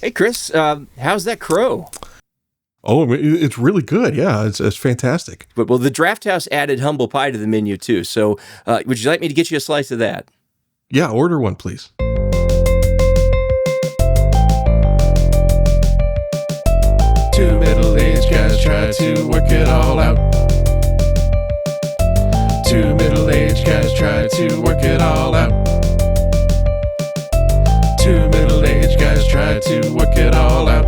Hey, Chris, how's that crow? Oh, it's really good. Yeah, it's fantastic. But well, the Draft House added humble pie to the menu too. So, would you like me to get you a slice of that? Yeah, order one, please. Two middle-aged guys try to work it all out. Two middle-aged guys try to work it all out. Two middle-aged guys try to work it all out.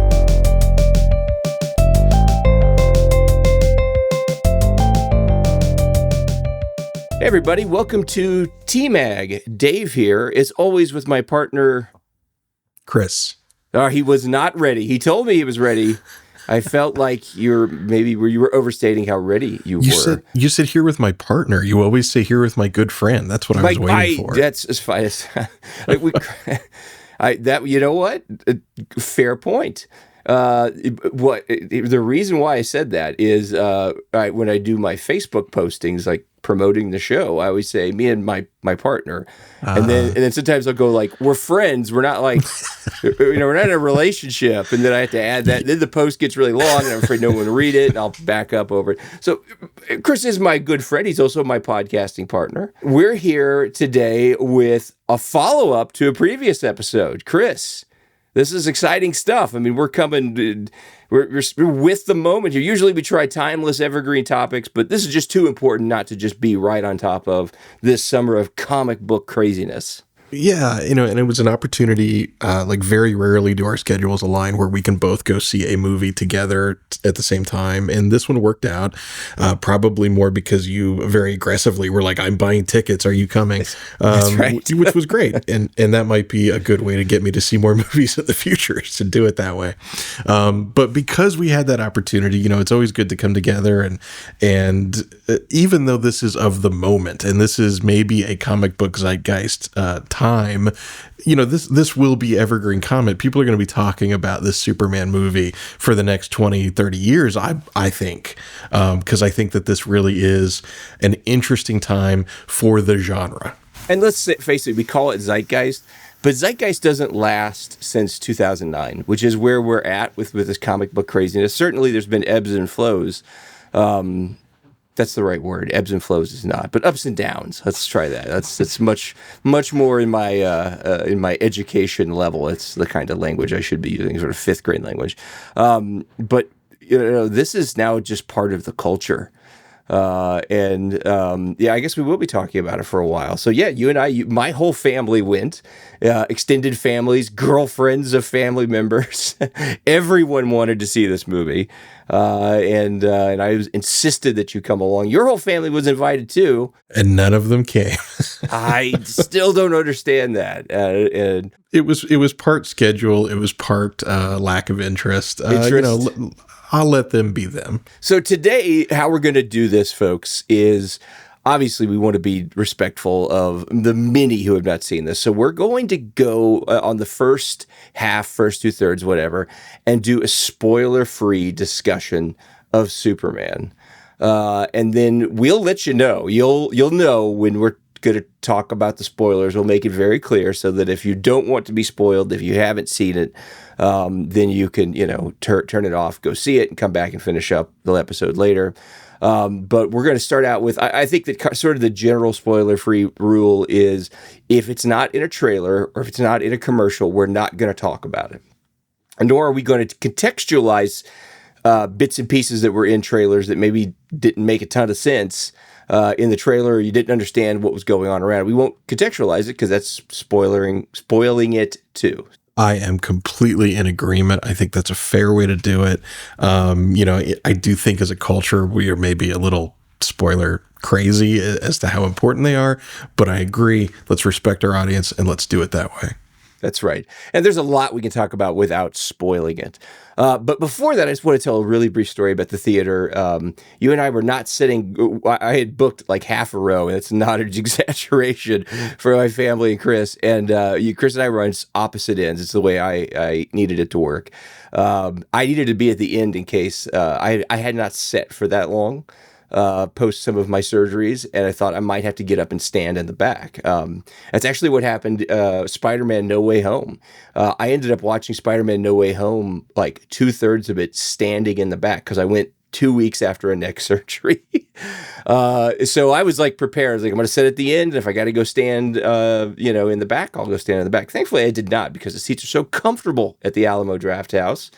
Hey, everybody, welcome to TMAG. Dave here, as always, with my partner, Chris. He was not ready. He told me he was ready. I felt like you were overstating how ready you were. You said here with my partner. You always say here with my good friend. That's what I was waiting for. That's as fine as you know what? Fair point. The reason why I said that is when I do my Facebook postings, like promoting the show, I always say me and my partner, and then sometimes I'll go like, we're friends. We're not like, we're not in a relationship, and then I have to add that. Then the post gets really long, and I'm afraid no one will read it, and I'll back up over it. So Chris is my good friend. He's also my podcasting partner. We're here today with a follow-up to a previous episode. Chris, this is exciting stuff. I mean, we're with the moment here. Usually we try timeless, evergreen topics, but this is just too important not to just be right on top of this summer of comic book craziness. Yeah, and it was an opportunity, like very rarely do our schedules align where we can both go see a movie together at the same time. And this one worked out, probably more because you very aggressively were like, I'm buying tickets. Are you coming? That's right. Which was great. And that might be a good way to get me to see more movies in the future, is to do it that way. But because we had that opportunity, it's always good to come together. And even though this is of the moment, and this is maybe a comic book zeitgeist time, this will be evergreen comment. People are going to be talking about this Superman movie for the next 20, 30 years, I think, because I think that this really is an interesting time for the genre. And let's face it, we call it zeitgeist, but zeitgeist doesn't last since 2009, which is where we're at with this comic book craziness. Certainly there's been ebbs and flows. That's the right word. Ebbs and flows is not, but ups and downs. Let's try that. That's much more in my education level. It's the kind of language I should be using, sort of fifth grade language. But this is now just part of the culture. I guess we will be talking about it for a while. So yeah, you and I, my whole family went, extended families, girlfriends of family members, everyone wanted to see this movie. And I was insisted that you come along. Your whole family was invited too. And none of them came. I still don't understand that. And it was part schedule. It was part lack of interest. I'll let them be them. So today, how we're going to do this, folks, is obviously we want to be respectful of the many who have not seen this. So we're going to go on the first half, first 2/3, whatever, and do a spoiler-free discussion of Superman. And then we'll let you know. You'll know when we're going to talk about the spoilers. We'll make it very clear so that if you don't want to be spoiled, if you haven't seen it, then you can, turn it off, go see it, and come back and finish up the episode later. But we're going to start out with, I think that sort of the general spoiler-free rule is if it's not in a trailer or if it's not in a commercial, we're not going to talk about it. Nor are we going to contextualize bits and pieces that were in trailers that maybe didn't make a ton of sense in the trailer, or you didn't understand what was going on around. We won't contextualize it because that's spoiling it too. I am completely in agreement. I think that's a fair way to do it. I do think as a culture, we are maybe a little spoiler crazy as to how important they are, but I agree. Let's respect our audience and let's do it that way. That's right. And there's a lot we can talk about without spoiling it. But before that, I just want to tell a really brief story about the theater. You and I were not sitting, I had booked like half a row, and it's not an exaggeration for my family and Chris. And Chris and I were on opposite ends. It's the way I needed it to work. I needed to be at the end in case I had not sat for that long. post some of my surgeries, and I thought I might have to get up and stand in the back. That's actually what happened. Spider-Man No Way Home. I ended up watching Spider-Man No Way Home, like 2/3 of it standing in the back, because I went 2 weeks after a neck surgery. So I was like prepared. I was like, I'm going to sit at the end. And if I got to go stand, in the back, I'll go stand in the back. Thankfully, I did not, because the seats are so comfortable at the Alamo Drafthouse.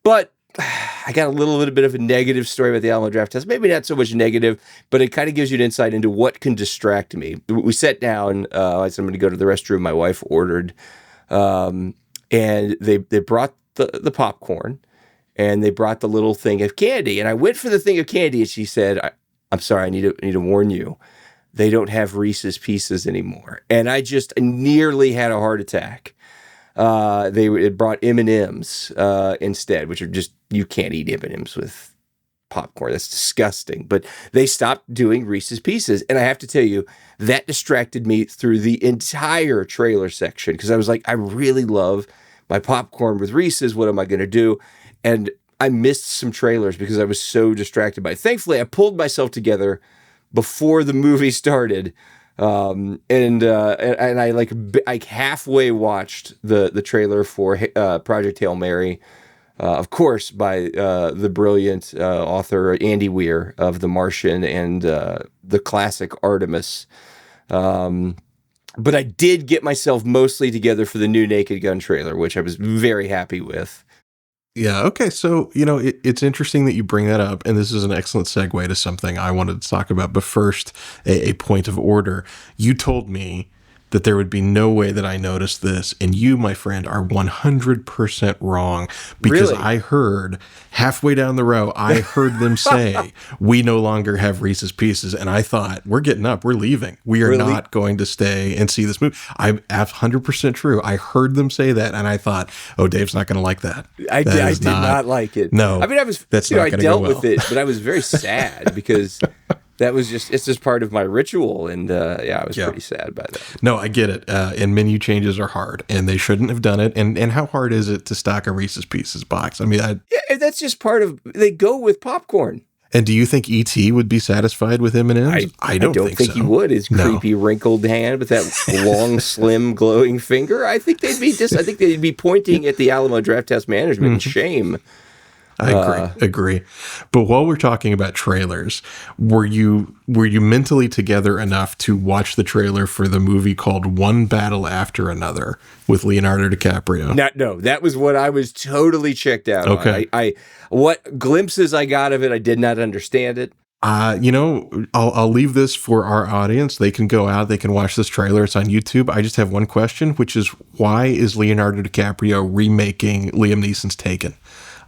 But I got a little bit of a negative story about the Alamo Drafthouse. Maybe not so much negative, but it kind of gives you an insight into what can distract me. We sat down. I said, I'm going to go to the restroom. My wife ordered, and they brought the popcorn, and they brought the little thing of candy. And I went for the thing of candy, and she said, I'm sorry, I need to warn you. They don't have Reese's Pieces anymore. And I just nearly had a heart attack. It brought M&Ms instead, which are just, you can't eat M&Ms with popcorn. That's disgusting. But they stopped doing Reese's Pieces. And I have to tell you, that distracted me through the entire trailer section, because I was like, I really love my popcorn with Reese's. What am I going to do? And I missed some trailers because I was so distracted by it. Thankfully, I pulled myself together before the movie started. And I like halfway watched the trailer for Project Hail Mary, of course, by the brilliant author Andy Weir of The Martian and the classic Artemis. But I did get myself mostly together for the new Naked Gun trailer, which I was very happy with. Yeah. Okay. So, it's interesting that you bring that up, and this is an excellent segue to something I wanted to talk about. But first, a point of order. You told me that there would be no way that I noticed this, and you, my friend, are 100% wrong, because Really? I heard halfway down the row, I heard them say, we no longer have Reese's Pieces, and I thought, we're getting up, we're leaving. We are not going to stay and see this movie. I'm 100% true. I heard them say that, and I thought, oh, Dave's not going to like that. I did not like it. No, I mean, I dealt with it, but I was very sad because it's just part of my ritual. And I was pretty sad by that. No, I get it. And menu changes are hard, and they shouldn't have done it. And how hard is it to stock a Reese's Pieces box? I mean, that's just part of, they go with popcorn. And do you think E.T. would be satisfied with M&Ms? I don't think so. He would. His creepy wrinkled hand with that long, slim, glowing finger. I think they'd be pointing at the Alamo Drafthouse management in shame. I agree. But while we're talking about trailers, were you mentally together enough to watch the trailer for the movie called One Battle After Another with Leonardo DiCaprio? No, that was what I was totally checked out on. I what glimpses I got of it, I did not understand it. I'll leave this for our audience. They can go out, they can watch this trailer. It's on YouTube. I just have one question, which is, why is Leonardo DiCaprio remaking Liam Neeson's Taken?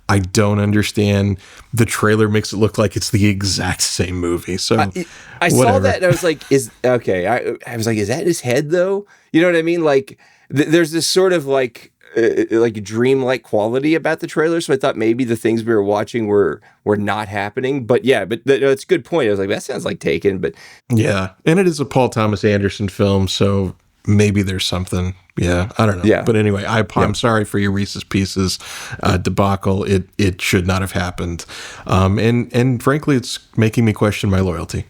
I don't understand. The trailer makes it look like it's the exact same movie. So I saw that and I was like, I was like, is that his head though? You know what I mean? Like there's this sort of like dreamlike quality about the trailer. So I thought maybe the things we were watching were not happening. But that's a good point. I was like, that sounds like Taken. But yeah, and it is a Paul Thomas Anderson film, so maybe there's something. Yeah, I don't know. Yeah. But anyway, I'm sorry for your Reese's Pieces debacle. It should not have happened. And frankly, it's making me question my loyalty.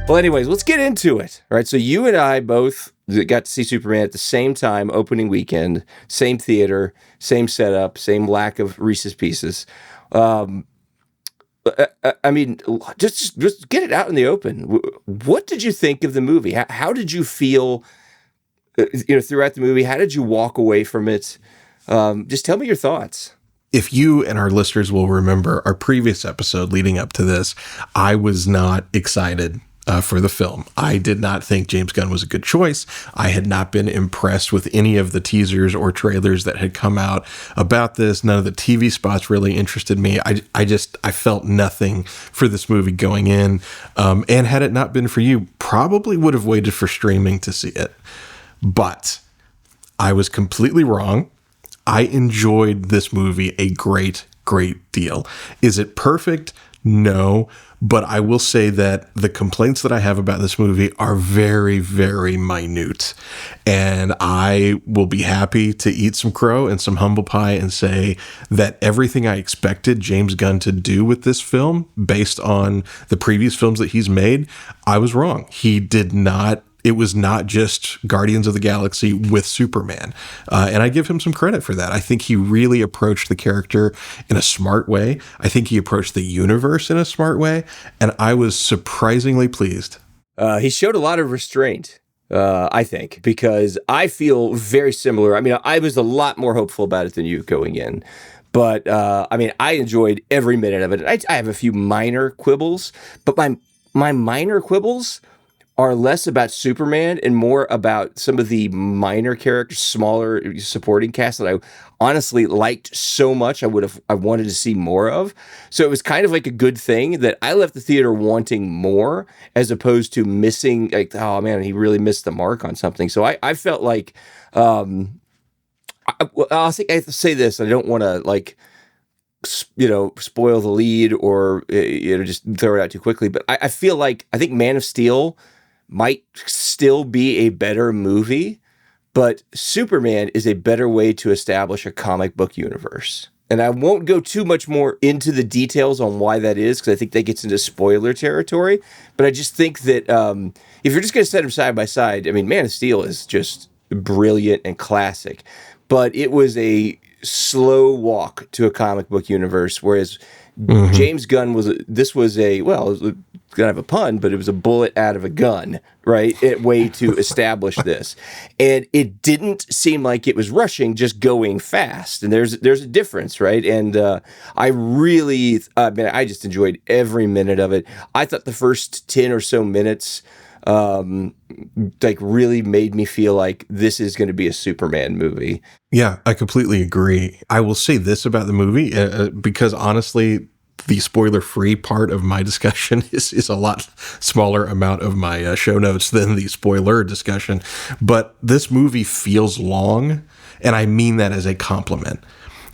Well, anyways, let's get into it. All right. So you and I both got to see Superman at the same time, opening weekend, same theater, same setup, same lack of Reese's Pieces. I mean, just get it out in the open. What did you think of the movie? How did you feel, throughout the movie? How did you walk away from it? Just tell me your thoughts. If you and our listeners will remember our previous episode leading up to this, I was not excited for the film. I did not think James Gunn was a good choice. I had not been impressed with any of the teasers or trailers that had come out about this. None of the TV spots really interested me. I felt nothing for this movie going in. And had it not been for you, probably would have waited for streaming to see it. But I was completely wrong. I enjoyed this movie a great deal. Is it perfect? No, but I will say that the complaints that I have about this movie are very, very minute. And I will be happy to eat some crow and some humble pie and say that everything I expected James Gunn to do with this film, based on the previous films that he's made, I was wrong. He did not. It was not just Guardians of the Galaxy with Superman. And I give him some credit for that. I think he really approached the character in a smart way. I think he approached the universe in a smart way. And I was surprisingly pleased. He showed a lot of restraint, I think, because I feel very similar. I mean, I was a lot more hopeful about it than you going in. But, I mean, I enjoyed every minute of it. I have a few minor quibbles, but my minor quibbles are less about Superman and more about some of the minor characters, smaller supporting cast that I honestly liked so much I wanted to see more of. So it was kind of like a good thing that I left the theater wanting more as opposed to missing, like, oh man, he really missed the mark on something. So I felt like, I think I have to say this. I don't want to like, spoil the lead or, just throw it out too quickly. But I feel like, I think Man of Steel might still be a better movie, but Superman is a better way to establish a comic book universe. And I won't go too much more into the details on why that is, because I think that gets into spoiler territory. But I just think that if you're just going to set them side by side, I mean, Man of Steel is just brilliant and classic, but it was a slow walk to a comic book universe, whereas James Gunn was it was gonna have a pun, but it was a bullet out of a gun, right? Way to establish this, and it didn't seem like it was rushing, just going fast. And there's a difference, right? And I just enjoyed every minute of it. I thought the first 10 or so minutes really made me feel like this is going to be a Superman movie. Yeah, I completely agree. I will say this about the movie, because honestly, the spoiler-free part of my discussion is a lot smaller amount of my show notes than the spoiler discussion. But this movie feels long, and I mean that as a compliment.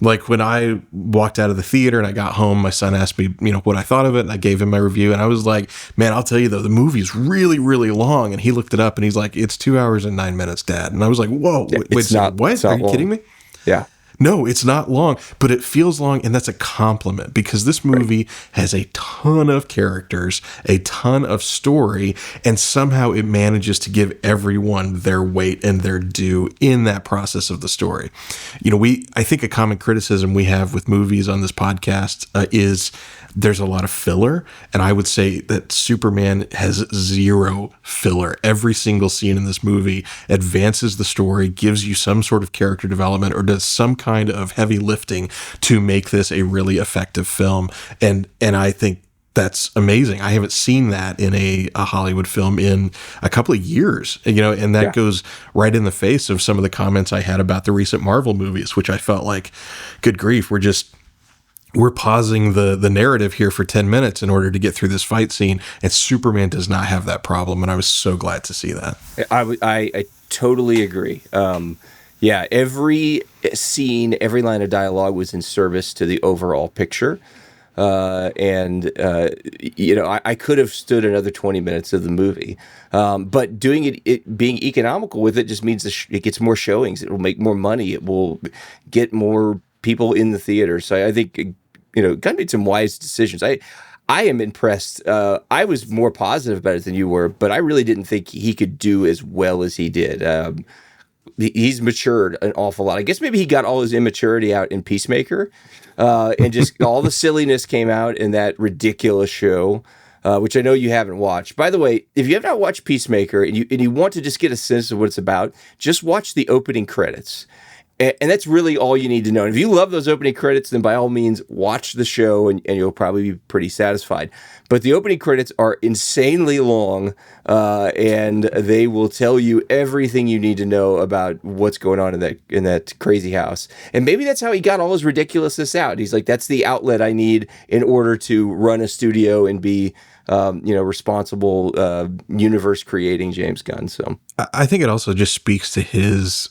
Like when I walked out of the theater and I got home, my son asked me, what I thought of it, and I gave him my review, and I was like, man, I'll tell you though, the movie's really, really long. And he looked it up and he's like, it's 2 hours and 9 minutes, Dad. And I was like, whoa, wait, what? Are you kidding me? Yeah. No, it's not long, but it feels long, and that's a compliment because this movie has a ton of characters, a ton of story, and somehow it manages to give everyone their weight and their due in that process of the story. I think a common criticism we have with movies on this podcast is there's a lot of filler, and I would say that Superman has zero filler. Every single scene in this movie advances the story, gives you some sort of character development, or does some kind of heavy lifting to make this a really effective film. And I think that's amazing. I haven't seen that in a Hollywood film in a couple of years, and that goes right in the face of some of the comments I had about the recent Marvel movies, which I felt like, good grief, we're pausing the narrative here for 10 minutes in order to get through this fight scene. And Superman does not have that problem. And I was so glad to see that. I totally agree. Every scene, every line of dialogue was in service to the overall picture. I could have stood another 20 minutes of the movie. But doing it being economical with it just means it gets more showings. It will make more money. It will get more people in the theater. So I think, Gunn made some wise decisions. I am impressed. I was more positive about it than you were, but I really didn't think he could do as well as he did. He's matured an awful lot. I guess maybe he got all his immaturity out in Peacemaker, and just all the silliness came out in that ridiculous show, which I know you haven't watched. By the way, if you have not watched Peacemaker and you want to just get a sense of what it's about, just watch the opening credits. And that's really all you need to know. And if you love those opening credits, then by all means, watch the show and you'll probably be pretty satisfied. But the opening credits are insanely long, and they will tell you everything you need to know about what's going on in that crazy house. And maybe that's how he got all his ridiculousness out. He's like, that's the outlet I need in order to run a studio and be responsible universe creating James Gunn. So I think it also just speaks to his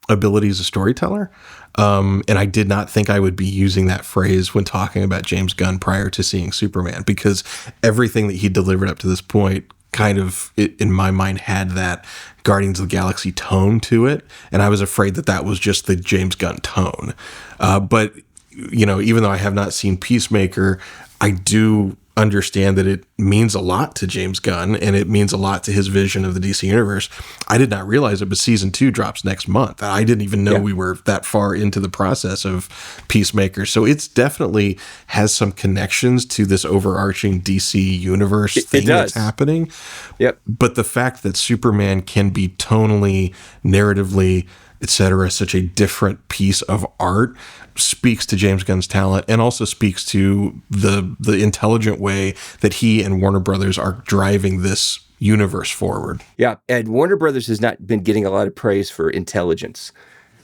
ability as a storyteller. And I did not think I would be using that phrase when talking about James Gunn prior to seeing Superman, because everything that he delivered up to this point kind of, in my mind, had that Guardians of the Galaxy tone to it. And I was afraid that that was just the James Gunn tone. But, you know, even though I have not seen Peacemaker, I do understand that it means a lot to James Gunn and it means a lot to his vision of the DC universe. I did not realize it, but season 2 drops next month. I didn't even know we were that far into the process of Peacemaker. So it's definitely has some connections to this overarching DC universe thing that's happening. Yep. But the fact that Superman can be tonally, narratively, etc., such a different piece of art speaks to James Gunn's talent and also speaks to the intelligent way that he and Warner Brothers are driving this universe forward. Yeah, and Warner Brothers has not been getting a lot of praise for intelligence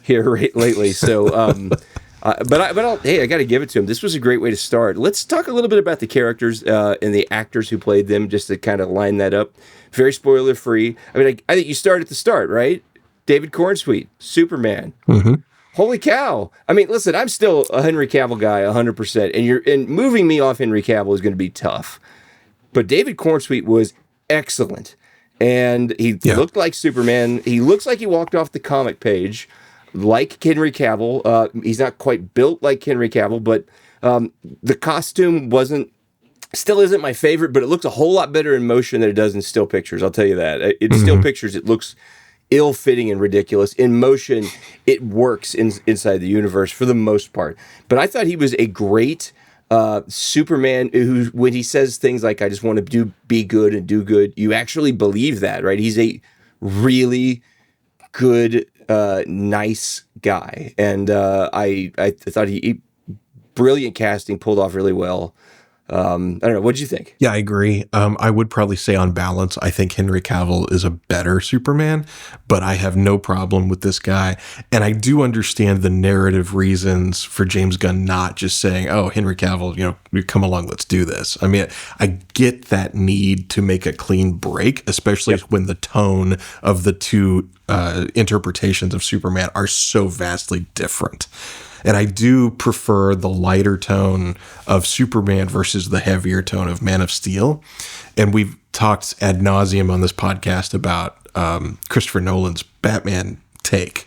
here lately. So, hey, I got to give it to him. This was a great way to start. Let's talk a little bit about the characters and the actors who played them, just to kind of line that up. Very spoiler free. I mean, I think you start at the start, right? David Cornsweet, Superman. Mm-hmm. Holy cow. I mean, listen, I'm still a Henry Cavill guy 100%, and moving me off Henry Cavill is going to be tough. But David Cornsweet was excellent. And he looked like Superman. He looks like he walked off the comic page like Henry Cavill. He's not quite built like Henry Cavill, but the costume still isn't my favorite, but it looks a whole lot better in motion than it does in still pictures. I'll tell you that. In still pictures, it looks ill-fitting and ridiculous. In motion, it works inside the universe for the most part. But I thought he was a great Superman who, when he says things like, I just want to be good and do good, you actually believe that, right? He's a really good, nice guy. And I thought he brilliant casting, pulled off really well. I don't know. What did you think? Yeah, I agree. I would probably say on balance, I think Henry Cavill is a better Superman, but I have no problem with this guy. And I do understand the narrative reasons for James Gunn not just saying, oh, Henry Cavill, you come along, let's do this. I mean, I get that need to make a clean break, especially when the tone of the two interpretations of Superman are so vastly different. And I do prefer the lighter tone of Superman versus the heavier tone of Man of Steel. And we've talked ad nauseum on this podcast about Christopher Nolan's Batman take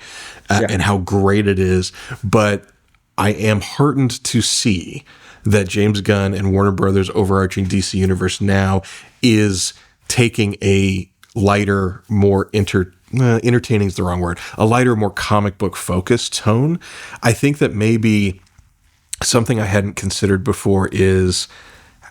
and how great it is. But I am heartened to see that James Gunn and Warner Brothers' overarching DC universe now is taking a lighter, more entertaining is the wrong word, a lighter, more comic book focused tone. I think that maybe something I hadn't considered before is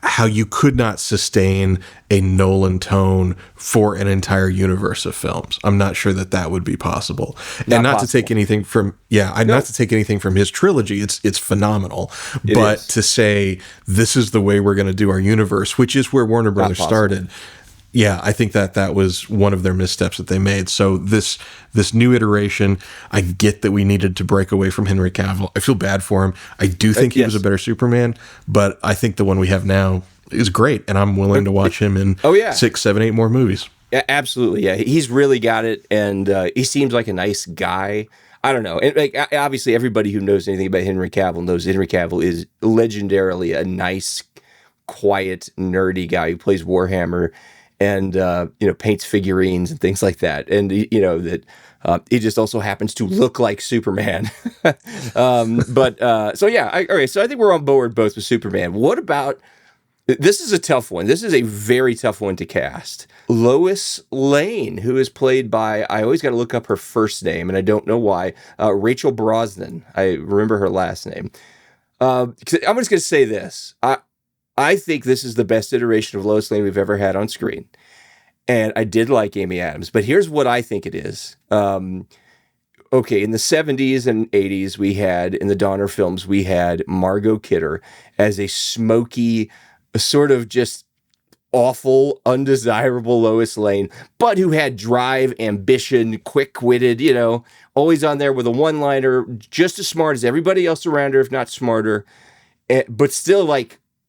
how you could not sustain a Nolan tone for an entire universe of films. I'm not sure that would be possible. Not to take anything from, not to take anything from his trilogy. It's phenomenal. But to say this is the way we're going to do our universe, which is where Warner Brothers started. Yeah, I think that was one of their missteps that they made. So this new iteration, I get that we needed to break away from Henry Cavill. I feel bad for him. I do think he was a better Superman, but I think the one we have now is great, and I'm willing to watch him in 6, 7, 8 more movies. Yeah, absolutely. Yeah, he's really got it, and he seems like a nice guy. I don't know. And obviously, everybody who knows anything about Henry Cavill knows Henry Cavill is legendarily a nice, quiet, nerdy guy who plays Warhammer. And, paints figurines and things like that. And, that he just also happens to look like Superman. All right. So I think we're on board both with Superman. What about, this is a tough one. This is a very tough one to cast. Lois Lane, who is played by, I always got to look up her first name, and I don't know why, Rachel Brosnan. I remember her last name. I'm just going to say this. I think this is the best iteration of Lois Lane we've ever had on screen. And I did like Amy Adams, but here's what I think it is. In the 70s and 80s, in the Donner films, we had Margot Kidder as a smoky, sort of just awful, undesirable Lois Lane, but who had drive, ambition, quick-witted, always on there with a one-liner, just as smart as everybody else around her, if not smarter, but still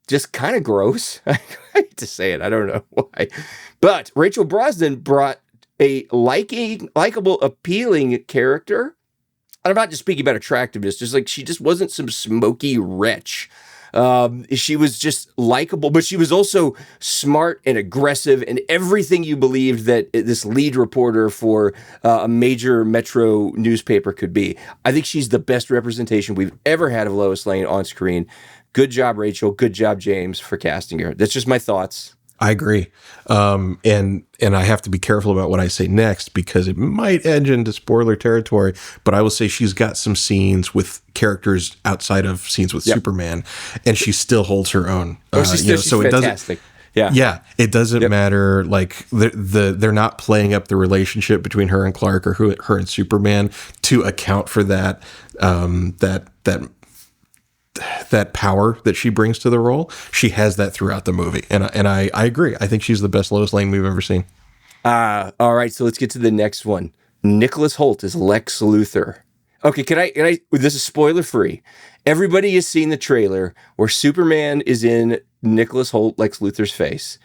just kind of gross. I hate to say it. I don't know why. But Rachel Brosnan brought a likable, appealing character I'm not just speaking about attractiveness, just like she just wasn't some smoky wretch. She was just likable, but she was also smart and aggressive and everything you believed that this lead reporter for a major metro newspaper could be. I think she's the best representation we've ever had of Lois Lane on screen. Good job, Rachel. Good job, James, for casting her. That's just my thoughts. I agree. And I have to be careful about what I say next because it might edge into spoiler territory, but I will say she's got some scenes with characters outside of scenes with Superman, and she still holds her own. She's fantastic. It doesn't matter. Like they're not playing up the relationship between her and Clark or her and Superman to account for that power that she brings to the role. She has that throughout the movie. And I agree. I think she's the best Lois Lane we've ever seen. All right. So let's get to the next one. Nicholas Hoult is Lex Luthor. Okay. Can I, this is spoiler free. Everybody has seen the trailer where Superman is in Nicholas Hoult, Lex Luthor's face,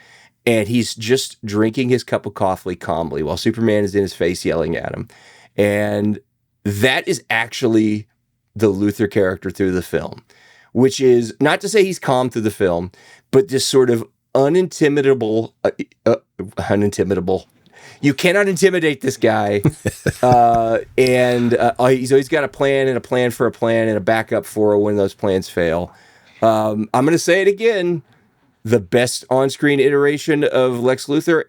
and he's just drinking his cup of coffee calmly while Superman is in his face yelling at him. And that is actually the Luthor character through the film, which is not to say he's calm through the film, but just sort of unintimidable. You cannot intimidate this guy. And he's always got a plan and a plan for a plan and a backup for when those plans fail. I'm going to say it again. The best on-screen iteration of Lex Luthor,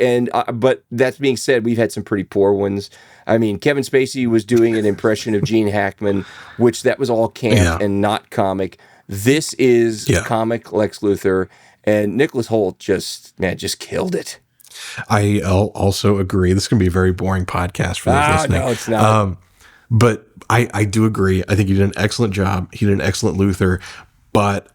but that being said, we've had some pretty poor ones. I mean, Kevin Spacey was doing an impression of Gene Hackman, which that was all camp and not comic. This is comic Lex Luthor, and Nicholas Hoult just killed it. I also agree. This is going to be a very boring podcast for those listening. No, it's not. But I do agree. I think he did an excellent job. He did an excellent Luthor, but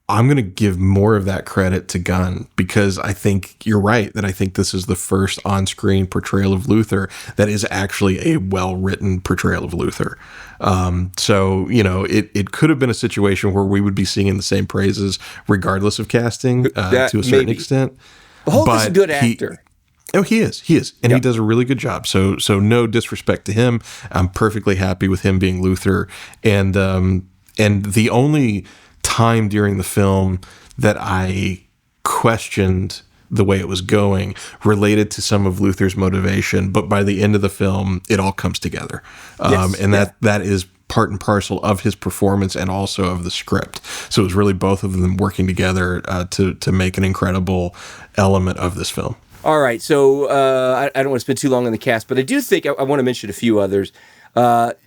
I'm going to give more of that credit to Gunn because I think you're right that I think this is the first on-screen portrayal of Luthor that is actually a well-written portrayal of Luthor. So, it could have been a situation where we would be singing the same praises regardless of casting to a certain extent. Holt is a good actor. He is. And he does a really good job. So no disrespect to him. I'm perfectly happy with him being Luthor. And the only time during the film that I questioned the way it was going related to some of Luthor's motivation, but by the end of the film, it all comes together. That is part and parcel of his performance and also of the script. So it was really both of them working together to make an incredible element of this film. All right, so I don't want to spend too long on the cast, but I do think I want to mention a few others.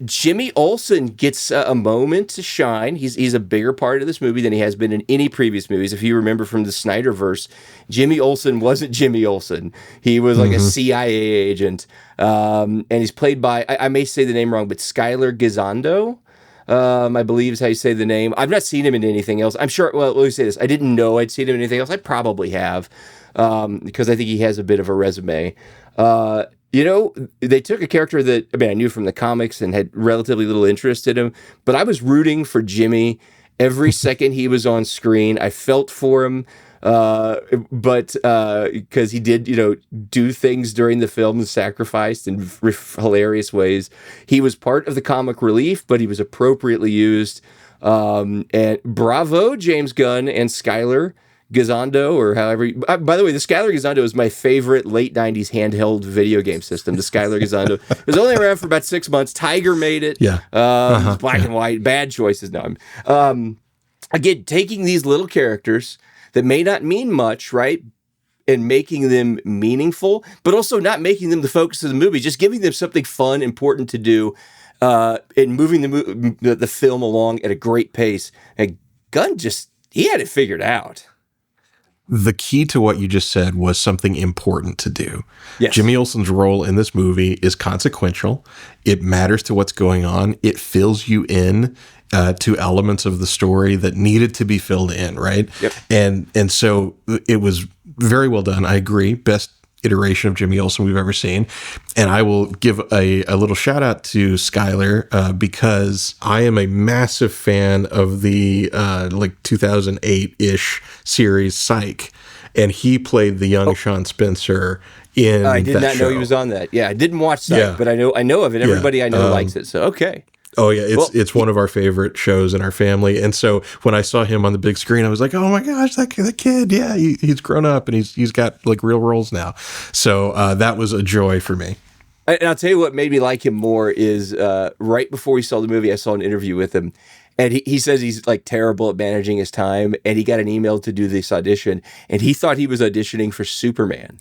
Jimmy Olsen gets a moment to shine. He's a bigger part of this movie than he has been in any previous movies. If you remember from the Snyderverse, Jimmy Olsen wasn't Jimmy Olsen. He was like a CIA agent. And he's played by, I may say the name wrong, but Skylar Gisondo, I believe is how you say the name. I've not seen him in anything else. I'm sure, well, let me say this. I didn't know I'd seen him in anything else. I probably have, because I think he has a bit of a resume. They took a character that, I knew from the comics and had relatively little interest in him, but I was rooting for Jimmy every second he was on screen. I felt for him, but because he did, do things during the film and sacrificed in hilarious ways. He was part of the comic relief, but he was appropriately used. And bravo, James Gunn and Skylar Gisondo, or however. By the way, the Skylar Gisondo is my favorite late 90s handheld video game system. The Skylar Gisondo. It was only around for about 6 months. Tiger made it. Yeah. Black and white. Bad choices. No, again, taking these little characters that may not mean much, right? And making them meaningful, but also not making them the focus of the movie, just giving them something fun, important to do, and moving the film along at a great pace. And Gunn he had it figured out. The key to what you just said was something important to do. Yes. Jimmy Olsen's role in this movie is consequential. It matters to what's going on. It fills you in to elements of the story that needed to be filled in, right? Yep. And so it was very well done. I agree. Best iteration of Jimmy Olsen we've ever seen. And I will give a little shout out to Skylar because I am a massive fan of the 2008-ish series Psych. And he played the young Sean Spencer in I did that not show. know he was on that. Yeah, I didn't watch Psych, but I know of it. Everybody I know likes it. So, okay. Oh yeah, Well, it's one of our favorite shows in our family, and so when I saw him on the big screen, I was like, "Oh my gosh, that kid! Yeah, he's grown up and he's got like real roles now." So that was a joy for me. And I'll tell you what made me like him more is right before we saw the movie, I saw an interview with him. And he says he's like terrible at managing his time. And he got an email to do this audition. And he thought he was auditioning for Superman.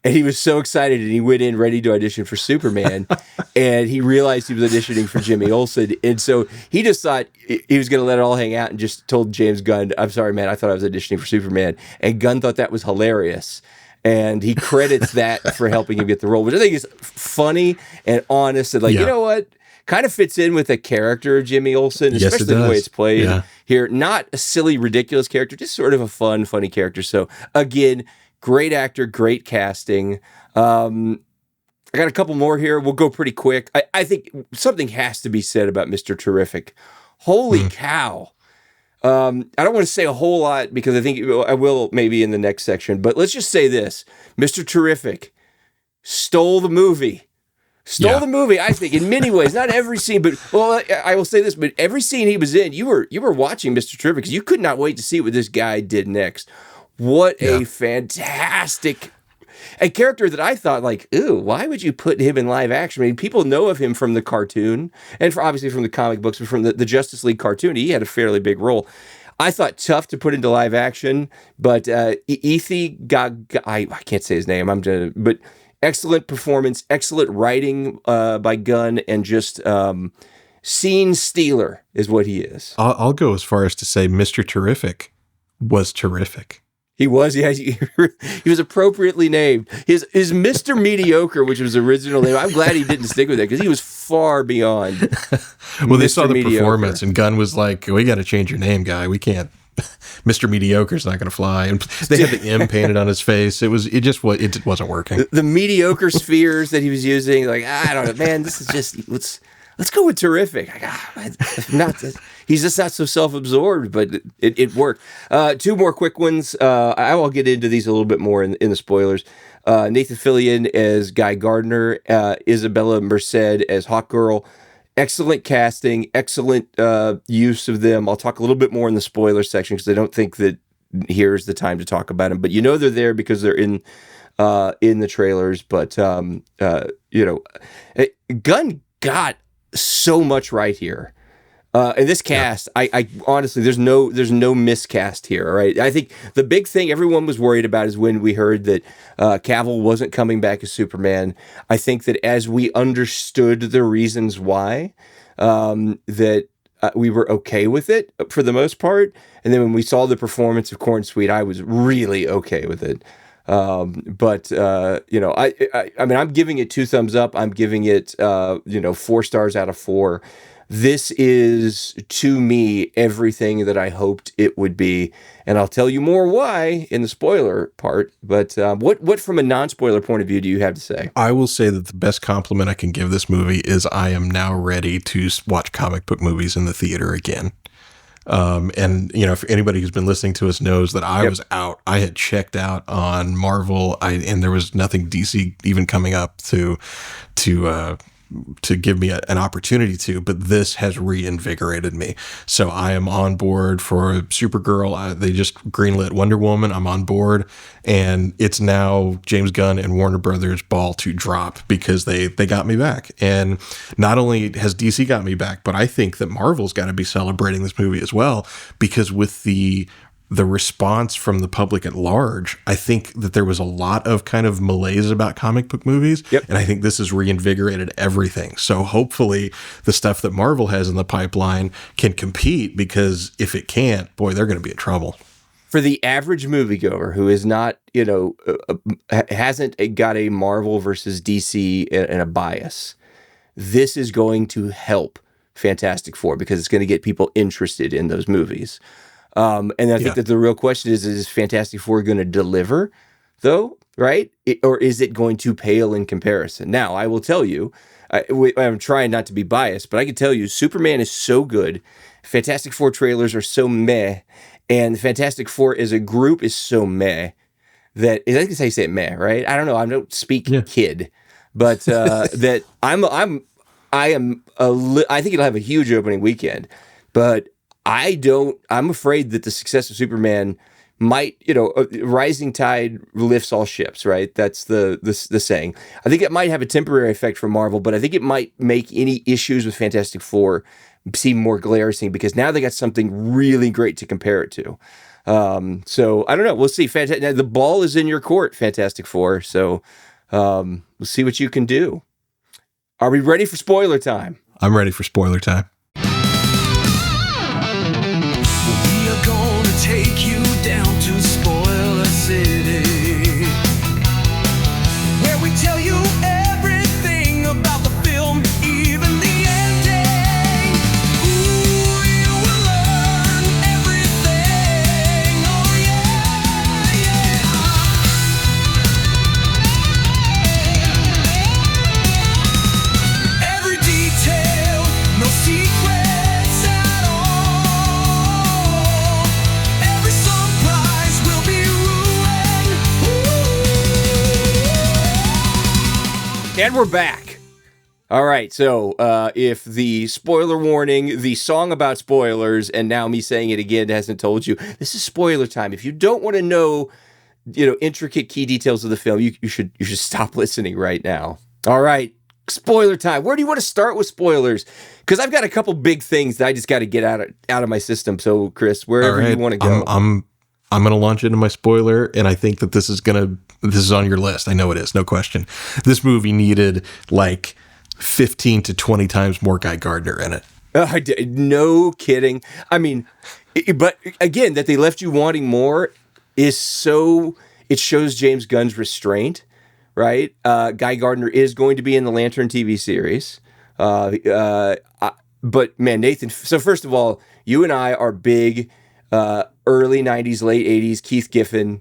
And he was so excited. And he went in ready to audition for Superman. And he realized he was auditioning for Jimmy Olsen. And so he just thought he was going to let it all hang out and just told James Gunn, "I'm sorry, man, I thought I was auditioning for Superman." And Gunn thought that was hilarious. And he credits that for helping him get the role, which I think is funny and honest. And like, you know what? Kind of fits in with the character of Jimmy Olsen, especially the way it's played here. Not a silly, ridiculous character, just sort of a fun, funny character. So again, great actor, great casting. I got a couple more here. We'll go pretty quick. I think something has to be said about Mr. Terrific. Holy cow. I don't want to say a whole lot because I think I will maybe in the next section, but let's just say this. Mr. Terrific stole the movie. Stole the movie, I think, in many ways. Not every scene, but well, I will say this, but every scene he was in, you were watching Mr. Terrific because you could not wait to see what this guy did next. What a fantastic a character that I thought like, ooh, why would you put him in live action? I mean, people know of him from the cartoon and obviously from the comic books, but from the Justice League cartoon, he had a fairly big role. I thought tough to put into live action, but I can't say his name. But excellent performance, excellent writing by Gunn, and just scene stealer is what he is. I'll go as far as to say Mr. Terrific was terrific. He was, yeah. He was appropriately named. His Mr. Mediocre, which was his original name. I'm glad he didn't stick with it because he was far beyond. Well, they saw the performance, and Gunn was like, "We got to change your name, guy. We can't. Mr. Mediocre's not going to fly." And they had the M painted on his face. It wasn't working. The mediocre spheres that he was using, like I don't know, man. This is just let's go with terrific. He's just not so self-absorbed, but it worked. Two more quick ones. I will get into these a little bit more in the spoilers. Nathan Fillion as Guy Gardner, Isabella Merced as Hawkgirl. Excellent casting, excellent use of them. I'll talk a little bit more in the spoiler section because I don't think that here's the time to talk about them. But you know they're there because they're in the trailers. But Gunn got so much right here. And this cast, I honestly, there's no miscast here. All right, I think the big thing everyone was worried about is when we heard that Cavill wasn't coming back as Superman. I think that as we understood the reasons why, that we were okay with it for the most part. And then when we saw the performance of Corn Sweet, I was really okay with it. I mean, I'm giving it 2 thumbs up. I'm giving it 4 stars out of 4. This is, to me, everything that I hoped it would be. And I'll tell you more why in the spoiler part. But what from a non-spoiler point of view, do you have to say? I will say that the best compliment I can give this movie is I am now ready to watch comic book movies in the theater again. And if anybody who's been listening to us knows that I was out, I had checked out on Marvel, and there was nothing DC even coming up to give me an opportunity to, but this has reinvigorated me. So I am on board for Supergirl. They just greenlit Wonder Woman. I'm on board, and it's now James Gunn and Warner Brothers' ball to drop because they got me back. And not only has DC got me back, but I think that Marvel's got to be celebrating this movie as well, because with the response from the public at large, I think that there was a lot of kind of malaise about comic book movies. Yep. And I think this has reinvigorated everything. So hopefully the stuff that Marvel has in the pipeline can compete, because if it can't, boy, they're going to be in trouble. For the average moviegoer who is not, hasn't got a Marvel versus DC and a bias, this is going to help Fantastic Four because it's going to get people interested in those movies. And I think that the real question is Fantastic Four going to deliver, though, right? Or is it going to pale in comparison? Now, I will tell you, I'm trying not to be biased, but I can tell you Superman is so good. Fantastic Four trailers are so meh. And Fantastic Four as a group is so meh that, I think that's how you say it, meh, right? I don't know. I don't speak kid, but that I am I think it'll have a huge opening weekend, but I'm afraid that the success of Superman might, rising tide lifts all ships, right? That's the saying. I think it might have a temporary effect for Marvel, but I think it might make any issues with Fantastic Four seem more glaring because now they got something really great to compare it to. So I don't know. We'll see. Now, the ball is in your court, Fantastic Four. So we'll see what you can do. Are we ready for spoiler time? I'm ready for spoiler time. We are gonna take you down to Spoiler City, where we tell you everything about the film, even the ending. Ooh, you will learn everything. Oh yeah, yeah. Every detail, no secrets at all. Every surprise will be ruined. And we're back. All right. So if the spoiler warning, the song about spoilers, and now me saying it again hasn't told you, this is spoiler time. If you don't want to know, intricate key details of the film, you should stop listening right now. All right. Spoiler time. Where do you want to start with spoilers? Because I've got a couple big things that I just got to get out of my system. So, Chris, wherever you want to go. I'm going to launch into my spoiler, and I think that this is on your list. I know it is, no question. This movie needed like 15 to 20 times more Guy Gardner in it. No kidding. I mean, but again, that they left you wanting more is so. It shows James Gunn's restraint. Right, Guy Gardner is going to be in the Lantern TV series, but man, Nathan. So first of all, you and I are big early '90s, late '80s Keith Giffen.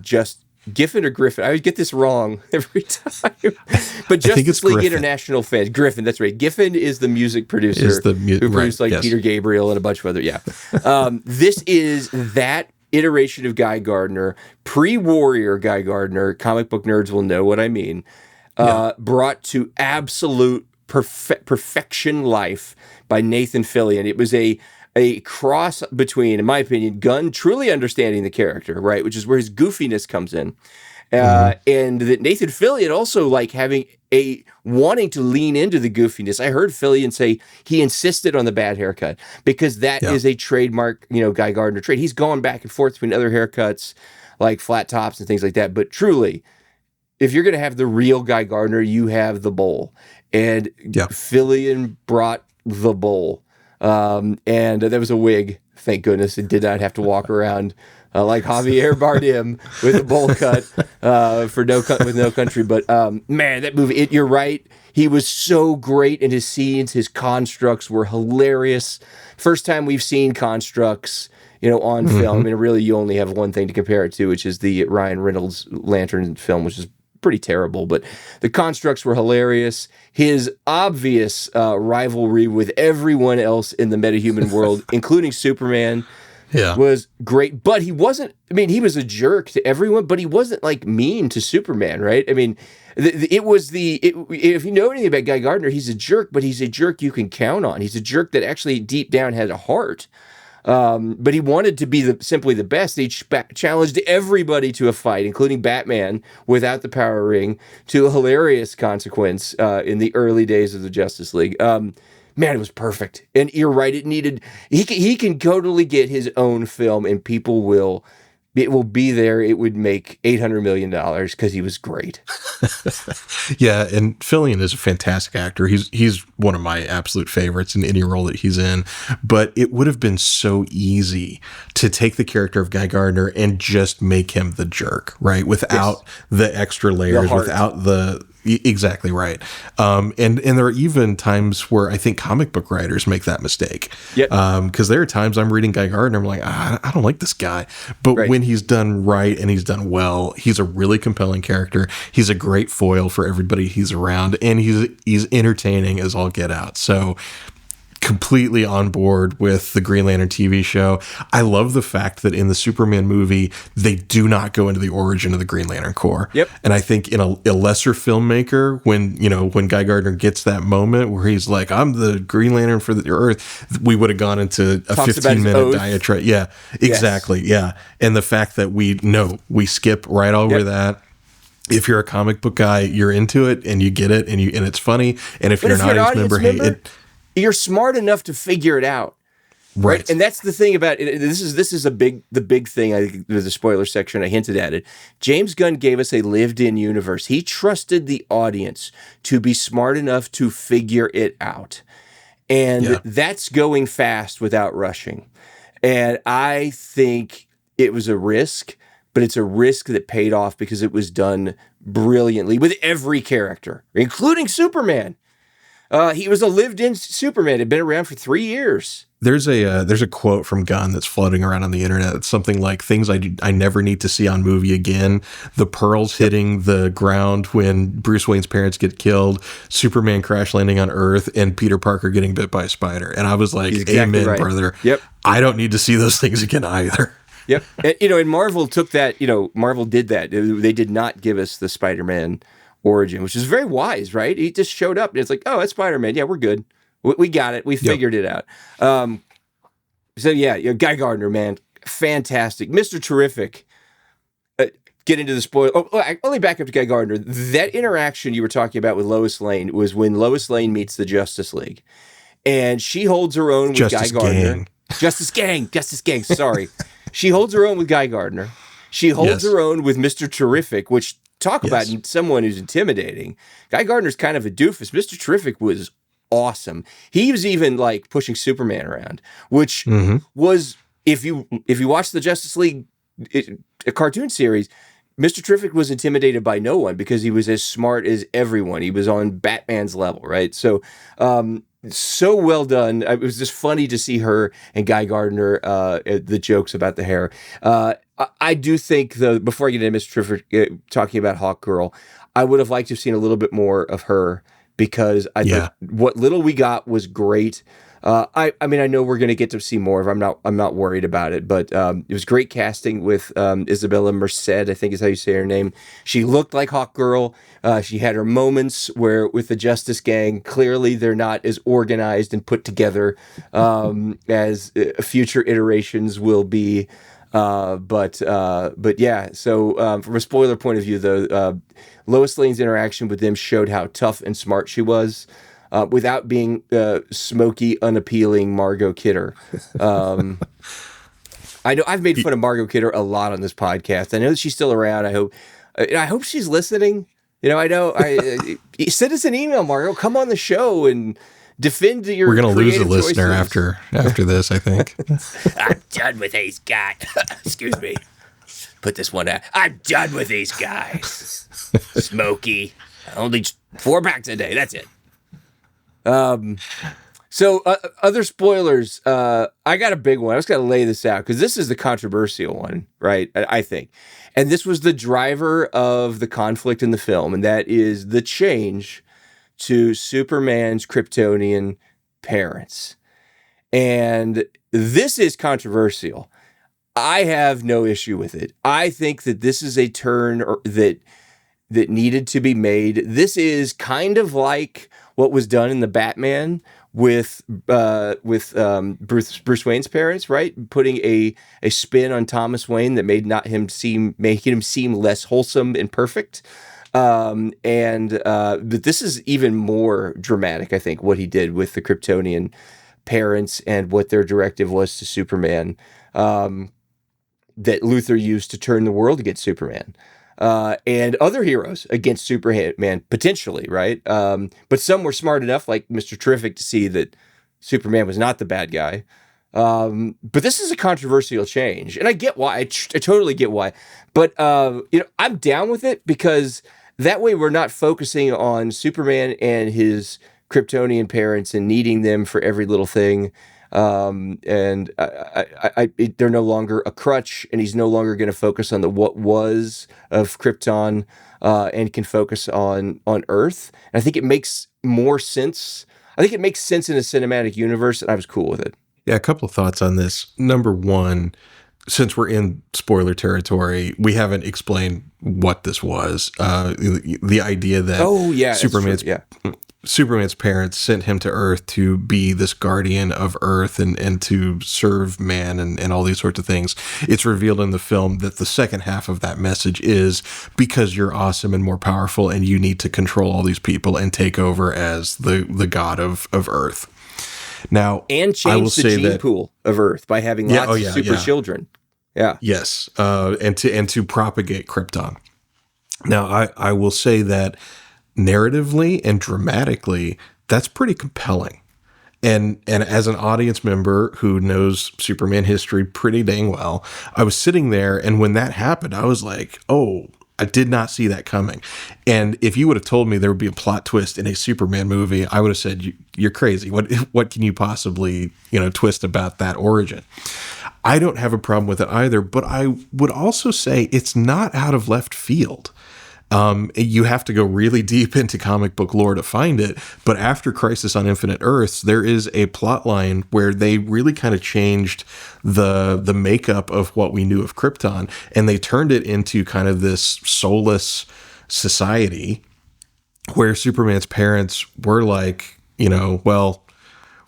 Just Giffen or Griffin? I always get this wrong every time. But Justice League International fans, Griffin. That's right. Giffen is the music producer who produced Peter Gabriel and a bunch of other. Yeah, this is that iteration of Guy Gardner, pre-Warrior Guy Gardner, comic book nerds will know what I mean, brought to absolute perfection life by Nathan Fillion. It was a cross between, in my opinion, Gunn truly understanding the character, right, which is where his goofiness comes in, and that Nathan Fillion also like having wanting to lean into the goofiness. I heard Fillion say he insisted on the bad haircut because that is a trademark, Guy Gardner trait. He's gone back and forth between other haircuts like flat tops and things like that. But truly, if you're going to have the real Guy Gardner, you have the bowl. And Fillion brought the bowl. And there was a wig, thank goodness. It did not have to walk around like Javier Bardem with a bowl cut with No Country. But man, that movie, you're right. He was so great in his scenes. His constructs were hilarious. First time we've seen constructs, on film. I mean, really, you only have one thing to compare it to, which is the Ryan Reynolds Lantern film, which is pretty terrible. But the constructs were hilarious. His obvious rivalry with everyone else in the metahuman world, including Superman, was great. But he wasn't, he was a jerk to everyone, but he wasn't like mean to Superman, right? I mean, if you know anything about Guy Gardner, he's a jerk, but he's a jerk you can count on. He's a jerk that actually deep down had a heart. But he wanted to be simply the best. He challenged everybody to a fight, including Batman, without the power ring, to a hilarious consequence in the early days of the Justice League. Man, it was perfect. And you're right, he can totally get his own film, and it will be there. It would make $800 million because he was great. Yeah, and Fillion is a fantastic actor. He's one of my absolute favorites in any role that he's in. But it would have been so easy to take the character of Guy Gardner and just make him the jerk, right? Without the extra layers, without the... Exactly right. And there are even times where I think comic book writers make that mistake. Because there are times I'm reading Guy Gardner, I'm like, I don't like this guy. But when he's done right and he's done well, he's a really compelling character. He's a great foil for everybody he's around, and he's entertaining as all get out. So completely on board with the Green Lantern TV show. I love the fact that in the Superman movie, they do not go into the origin of the Green Lantern Corps. Yep. And I think in a lesser filmmaker, when Guy Gardner gets that moment where he's like, I'm the Green Lantern for the Earth, we would have gone into a Talks about his 15-minute oath. diatribe. Yeah, exactly. Yes. Yeah. And the fact that we skip right over that. If you're a comic book guy, you're into it and you get it and it's funny. And if you're an audience member, you're smart enough to figure it out. Right. And that's the thing about it. This is the big thing. I think there's a spoiler section. I hinted at it. James Gunn gave us a lived-in universe. He trusted the audience to be smart enough to figure it out. And that's going fast without rushing. And I think it was a risk, but it's a risk that paid off because it was done brilliantly with every character, including Superman. He was a lived-in Superman. Had been around for 3 years. There's a quote from Gunn that's floating around on the internet. It's something like, things I never need to see on movie again. The pearls hitting the ground when Bruce Wayne's parents get killed, Superman crash landing on Earth, and Peter Parker getting bit by a spider. And I was like, exactly, amen, brother. Yep. I don't need to see those things again either. Yep. And Marvel took that, Marvel did that. They did not give us the Spider-Man origin, which is very wise, right? He just showed up and it's like, oh, that's Spider-Man. Yeah, we're good. We got it. We figured it out. Guy Gardner, man, fantastic. Mr. Terrific. Get into the spoil. Only back up to Guy Gardner. That interaction you were talking about with Lois Lane was when Lois Lane meets the Justice League. And she holds her own with Guy Gardner. Justice Gang. Sorry. She holds her own with Guy Gardner. She holds her own with Mr. Terrific, which talk about someone who's intimidating. Guy Gardner's kind of a doofus. Mr. Terrific was awesome. He was even like pushing Superman around, which was, if you watch the Justice League a cartoon series, Mr. Terrific was intimidated by no one because he was as smart as everyone. He was on Batman's level, right? So so well done. It was just funny to see her and Guy Gardner, the jokes about the hair. I do think, though, before I get into Mr. Terrific talking about Hawkgirl, I would have liked to have seen a little bit more of her because I thought what little we got was great. I mean, I know we're going to get to see more of her. I'm not worried about it, but it was great casting with Isabella Merced, I think is how you say her name. She looked like Hawkgirl. She had her moments where with the Justice Gang, clearly they're not as organized and put together as future iterations will be. But yeah, so from a spoiler point of view, though, Lois Lane's interaction with them showed how tough and smart she was. Without being smoky, unappealing Margot Kidder. I know I've made fun of Margot Kidder a lot on this podcast. I know that she's still around. I hope she's listening. Send us an email, Margot. Come on the show and defend your. We're gonna lose a choices. listener after this, I think. I'm done with these guys. Excuse me. Put this one out. I'm done with these guys. Smoky. Only 4 packs a day. That's it. So other spoilers, I got a big one. I just got to lay this out because this is the controversial one, right? I think. And this was the driver of the conflict in the film. And that is the change to Superman's Kryptonian parents. And this is controversial. I have no issue with it. I think that this is a turn that needed to be made. This is kind of like what was done in the Batman with Bruce Wayne's parents, right? Putting a spin on Thomas Wayne that making him seem less wholesome and perfect. But this is even more dramatic, I think, what he did with the Kryptonian parents and what their directive was to Superman, that Luthor used to turn the world against Superman. And other heroes against Superman, potentially, right? But some were smart enough, like Mr. Terrific, to see that Superman was not the bad guy. But this is a controversial change, and I get why. I totally get why. But I'm down with it because that way we're not focusing on Superman and his Kryptonian parents and needing them for every little thing. They're no longer a crutch, and he's no longer going to focus on the what was of Krypton, and can focus on Earth. And I think it makes more sense. I think it makes sense in a cinematic universe, and I was cool with it. Yeah, a couple of thoughts on this. Number one, since we're in spoiler territory, we haven't explained what this was. The idea that Superman's parents sent him to Earth to be this guardian of Earth and to serve man and all these sorts of things. It's revealed in the film that the second half of that message is because you're awesome and more powerful and you need to control all these people and take over as the god of Earth. Now, and change the gene pool of Earth by having lots of super children. Yeah. Yes. And to propagate Krypton. Now, I will say that narratively and dramatically, that's pretty compelling. And as an audience member who knows Superman history pretty dang well, I was sitting there, and when that happened, I was like, oh, I did not see that coming. And if you would have told me there would be a plot twist in a Superman movie, I would have said, you're crazy. What can you possibly, twist about that origin? I don't have a problem with it either, but I would also say it's not out of left field. You have to go really deep into comic book lore to find it. But after Crisis on Infinite Earths, there is a plot line where they really kind of changed the makeup of what we knew of Krypton, and they turned it into kind of this soulless society where Superman's parents were like, well,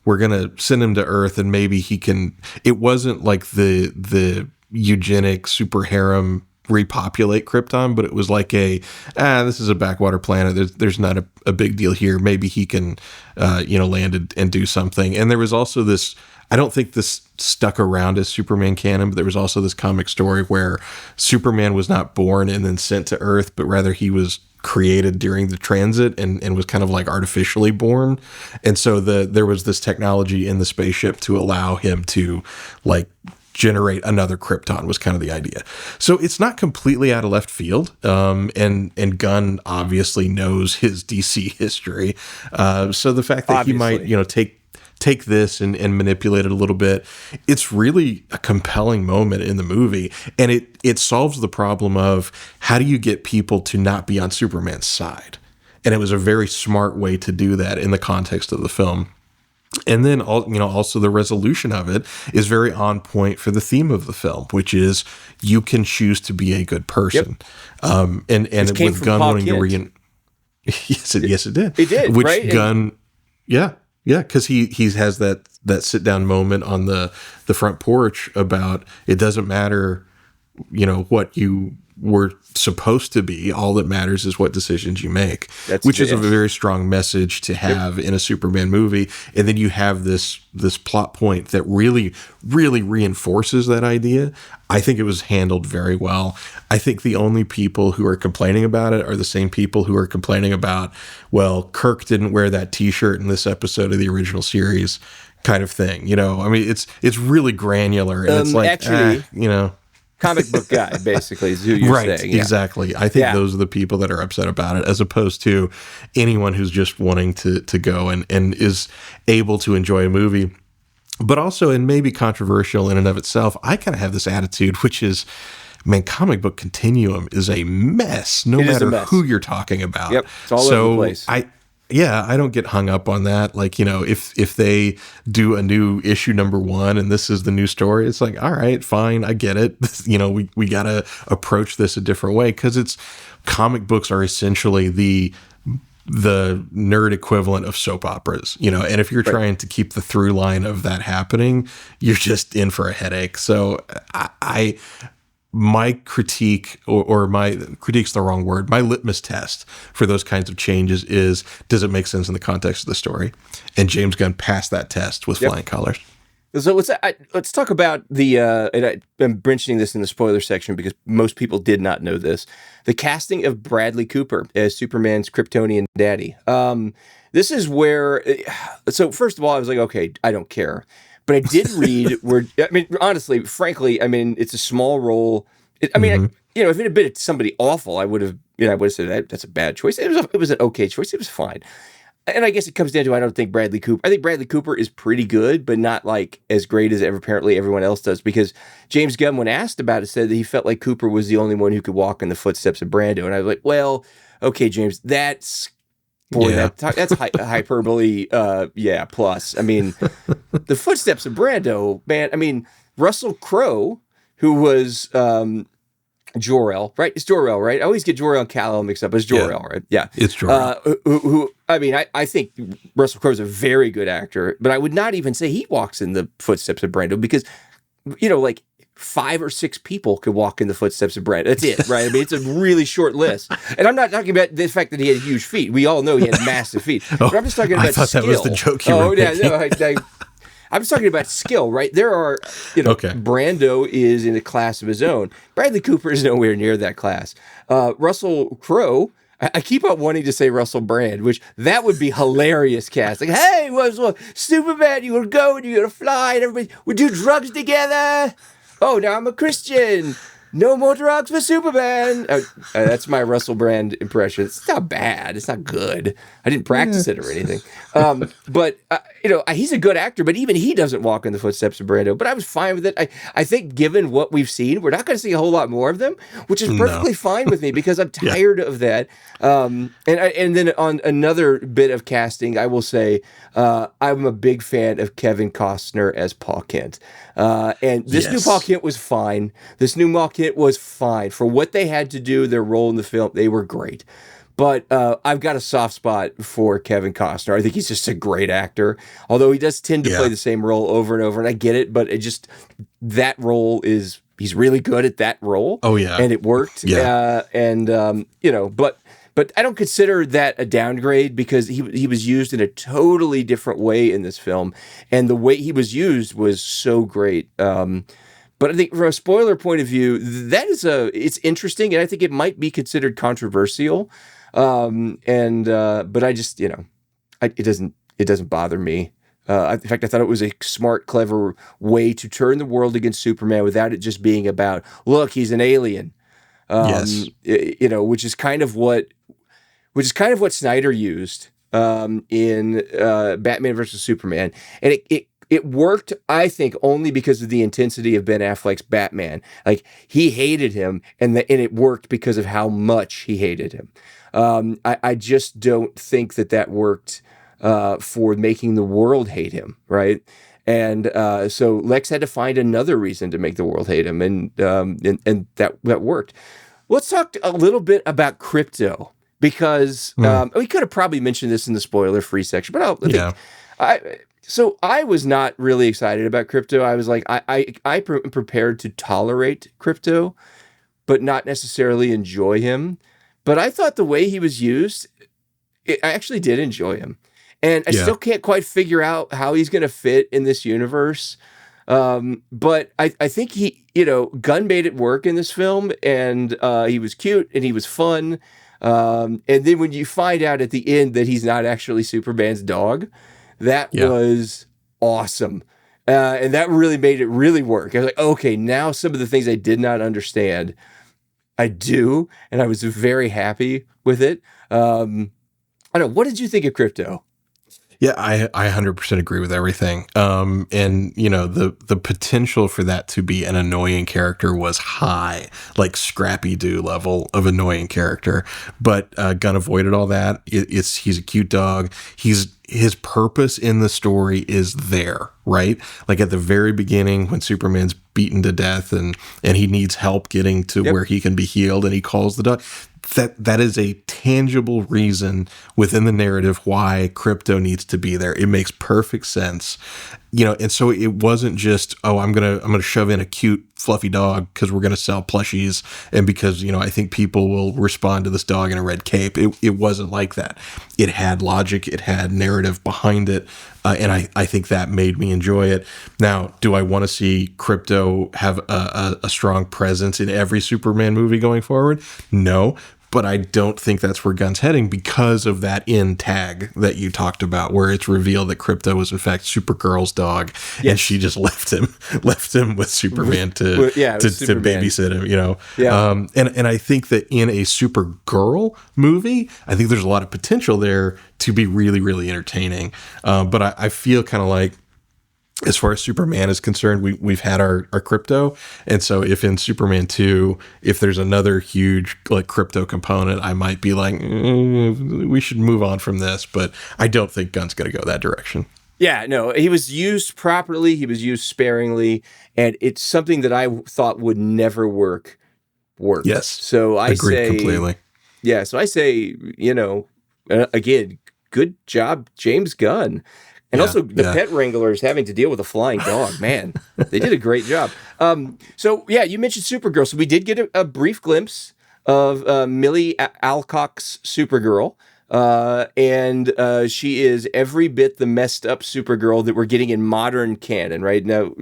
we're going to send him to Earth and maybe he can. It wasn't like the eugenic super harem repopulate Krypton, but it was like this is a backwater planet. There's not a big deal here. Maybe he can, land and do something. And there was also this, I don't think this stuck around as Superman canon, but there was also this comic story where Superman was not born and then sent to Earth, but rather he was created during the transit and was kind of like artificially born. And so there was this technology in the spaceship to allow him to like generate another Krypton was kind of the idea. So it's not completely out of left field. And Gunn obviously knows his DC history. So the fact that he might, take this and manipulate it a little bit, it's really a compelling moment in the movie. And it solves the problem of how do you get people to not be on Superman's side? And it was a very smart way to do that in the context of the film. And then, also the resolution of it is very on point for the theme of the film, which is you can choose to be a good person. Yep. And with Gunn wanting to yes, it did. It did. Which right? Gunn, yeah, because he has that sit down moment on the front porch about it doesn't matter, what you were supposed to be. All that matters is what decisions you make, which is a very strong message to have in a Superman movie. And then you have this plot point that really, really reinforces that idea. I think it was handled very well. I think the only people who are complaining about it are the same people who are complaining about, well, Kirk didn't wear that T-shirt in this episode of the original series kind of thing. I mean, it's really granular and it's like, actually, comic book guy, basically, is who you're saying. Yeah. Exactly. I think those are the people that are upset about it, as opposed to anyone who's just wanting to go and is able to enjoy a movie. But also, and maybe controversial in and of itself, I kind of have this attitude, which is, man, comic book continuum is a mess, no matter who you're talking about. Yep, it's all over the place. I don't get hung up on that. Like, if they do a new issue number 1 and this is the new story, it's like, all right, fine, I get it. We got to approach this a different way because comic books are essentially the nerd equivalent of soap operas, and if you're trying to keep the through line of that happening, you're just in for a headache. So my critique, or my critique's the wrong word, my litmus test for those kinds of changes is, does it make sense in the context of the story? And James Gunn passed that test with flying colors. So let's talk about and I'm mentioning this in the spoiler section because most people did not know this, the casting of Bradley Cooper as Superman's Kryptonian daddy. This is where, so first of all, I was like, okay, I don't care. But I did read honestly, frankly, it's a small role. If it had been somebody awful, I would have said that's a bad choice. It was an okay choice. It was fine. And I guess it comes down to, I think Bradley Cooper is pretty good, but not like as great as apparently everyone else does, because James Gunn, when asked about it, said that he felt like Cooper was the only one who could walk in the footsteps of Brando. And I was like, well, okay, James, that's Boy, Yeah. that's hyperbole. Yeah, plus. I mean, the footsteps of Brando, man. I mean, Russell Crowe, who was Jor-El, right? It's Jor-El, right? I always get Jor-El and Kal-El mixed up. It's Jor-El, right? Yeah. It's Jor-El. I mean, I think Russell Crowe is a very good actor, but I would not even say he walks in the footsteps of Brando because, like 5 or 6 people could walk in the footsteps of Brando. That's it, right? I mean, it's a really short list. And I'm not talking about the fact that he had huge feet. We all know he had massive feet. But I'm just talking about skill. I thought that was the joke you were making. I'm just talking about skill, right? There are, Brando is in a class of his own. Bradley Cooper is nowhere near that class. Russell Crowe, I keep on wanting to say Russell Brand, which that would be hilarious casting. Hey, Superman, you gonna go and you gonna fly and everybody, we do drugs together. Oh, now I'm a Christian. No more drugs for Superman. That's my Russell Brand impression. It's not bad. It's not good. I didn't practice it or anything. But he's a good actor, but even he doesn't walk in the footsteps of Brando. But I was fine with it. I think given what we've seen, we're not going to see a whole lot more of them, which is perfectly fine with me because I'm tired of that. And then on another bit of casting, I will say I'm a big fan of Kevin Costner as Paul Kent. And this new Paul Kent was fine. This new Paul Kent was fine. For what they had to do, their role in the film, they were great. But I've got a soft spot for Kevin Costner. I think he's just a great actor. Although he does tend to play the same role over and over, and I get it, but that role he's really good at that role. Oh, yeah. And it worked. Yeah. But I don't consider that a downgrade because he was used in a totally different way in this film. And the way he was used was so great. But I think from a spoiler point of view, it's interesting, and I think it might be considered controversial. But I just, it doesn't bother me. In fact, I thought it was a smart, clever way to turn the world against Superman without it just being about, look, he's an alien. Which is kind of what Snyder used in Batman versus Superman, and it worked, I think, only because of the intensity of Ben Affleck's Batman. Like, he hated him, and it worked because of how much he hated him. I just don't think that worked for making the world hate him, right? And so Lex had to find another reason to make the world hate him, and that worked. Let's talk a little bit about Crypto, because we could have probably mentioned this in the spoiler-free section, but So I was not really excited about Crypto. I was like, I'm prepared to tolerate Crypto, but not necessarily enjoy him. But I thought the way he was used, I actually did enjoy him. And I still can't quite figure out how he's going to fit in this universe. But I think Gunn made it work in this film, and he was cute and he was fun. And then when you find out at the end that he's not actually Superman's dog, that was awesome. And that really made it really work. I was like, okay, now some of the things I did not understand, I do. And I was very happy with it. I don't know. What did you think of Crypto? Yeah, I 100% agree with everything. And the potential for that to be an annoying character was high, like Scrappy Doo level of annoying character. But Gunn avoided all that. He's a cute dog. His purpose in the story is there, right? Like at the very beginning when Superman's beaten to death and he needs help getting to where he can be healed, and he calls the dog. That is a tangible reason within the narrative why Crypto needs to be there. It makes perfect sense, and so it wasn't just, I'm gonna shove in a cute fluffy dog because we're gonna sell plushies and because I think people will respond to this dog in a red cape. It wasn't like that. It had logic. It had narrative behind it, and I think that made me enjoy it. Now, do I want to see Crypto have a strong presence in every Superman movie going forward? No. But I don't think that's where Gunn's heading because of that end tag that you talked about, where it's revealed that Crypto was in fact Supergirl's dog, and she just left him with Superman to babysit him. Yeah. And I think that in a Supergirl movie, I think there's a lot of potential there to be really, really entertaining. But I feel kind of like, as far as Superman is concerned, we've had our crypto. And so if in Superman 2, if there's another huge like crypto component, I might be like, we should move on from this. But I don't think Gunn's going to go that direction. Yeah, no, he was used properly. He was used sparingly. And it's something that I thought would never work. Yes. So I Agreed say completely. Yeah, so I say, again, good job, James Gunn. And also the pet wranglers having to deal with a flying dog. Man, they did a great job. So, you mentioned Supergirl. So we did get a brief glimpse of Millie Alcock's Supergirl. And she is every bit the messed up Supergirl that we're getting in modern canon, right? Now,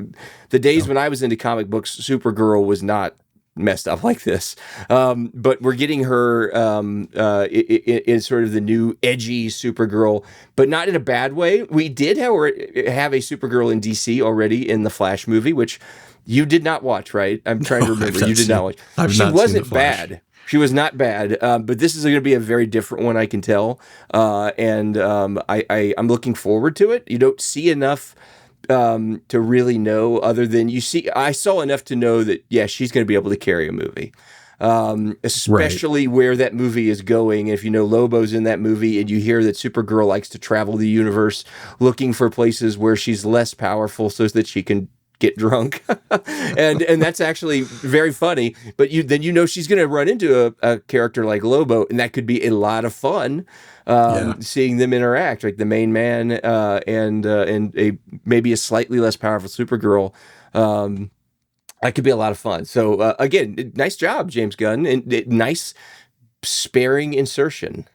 the days when I was into comic books, Supergirl was not messed up like this. But we're getting her in sort of the new edgy Supergirl, but not in a bad way. We did, however, have a Supergirl in DC already in the Flash movie, which you did not watch, right? I'm trying to remember. You did not watch. She wasn't bad. She was not bad, but this is going to be a very different one, I can tell. And I'm looking forward to it. You don't see enough to really know, other than I saw enough to know that, she's going to be able to carry a movie, especially where that movie is going. If you know Lobo's in that movie and you hear that Supergirl likes to travel the universe looking for places where she's less powerful so that she can get drunk. and that's actually very funny, but then she's going to run into a character like Lobo, and that could be a lot of fun. Seeing them interact, like the main man and maybe a slightly less powerful Supergirl, that could be a lot of fun. So again, nice job, James Gunn, and nice sparing insertion.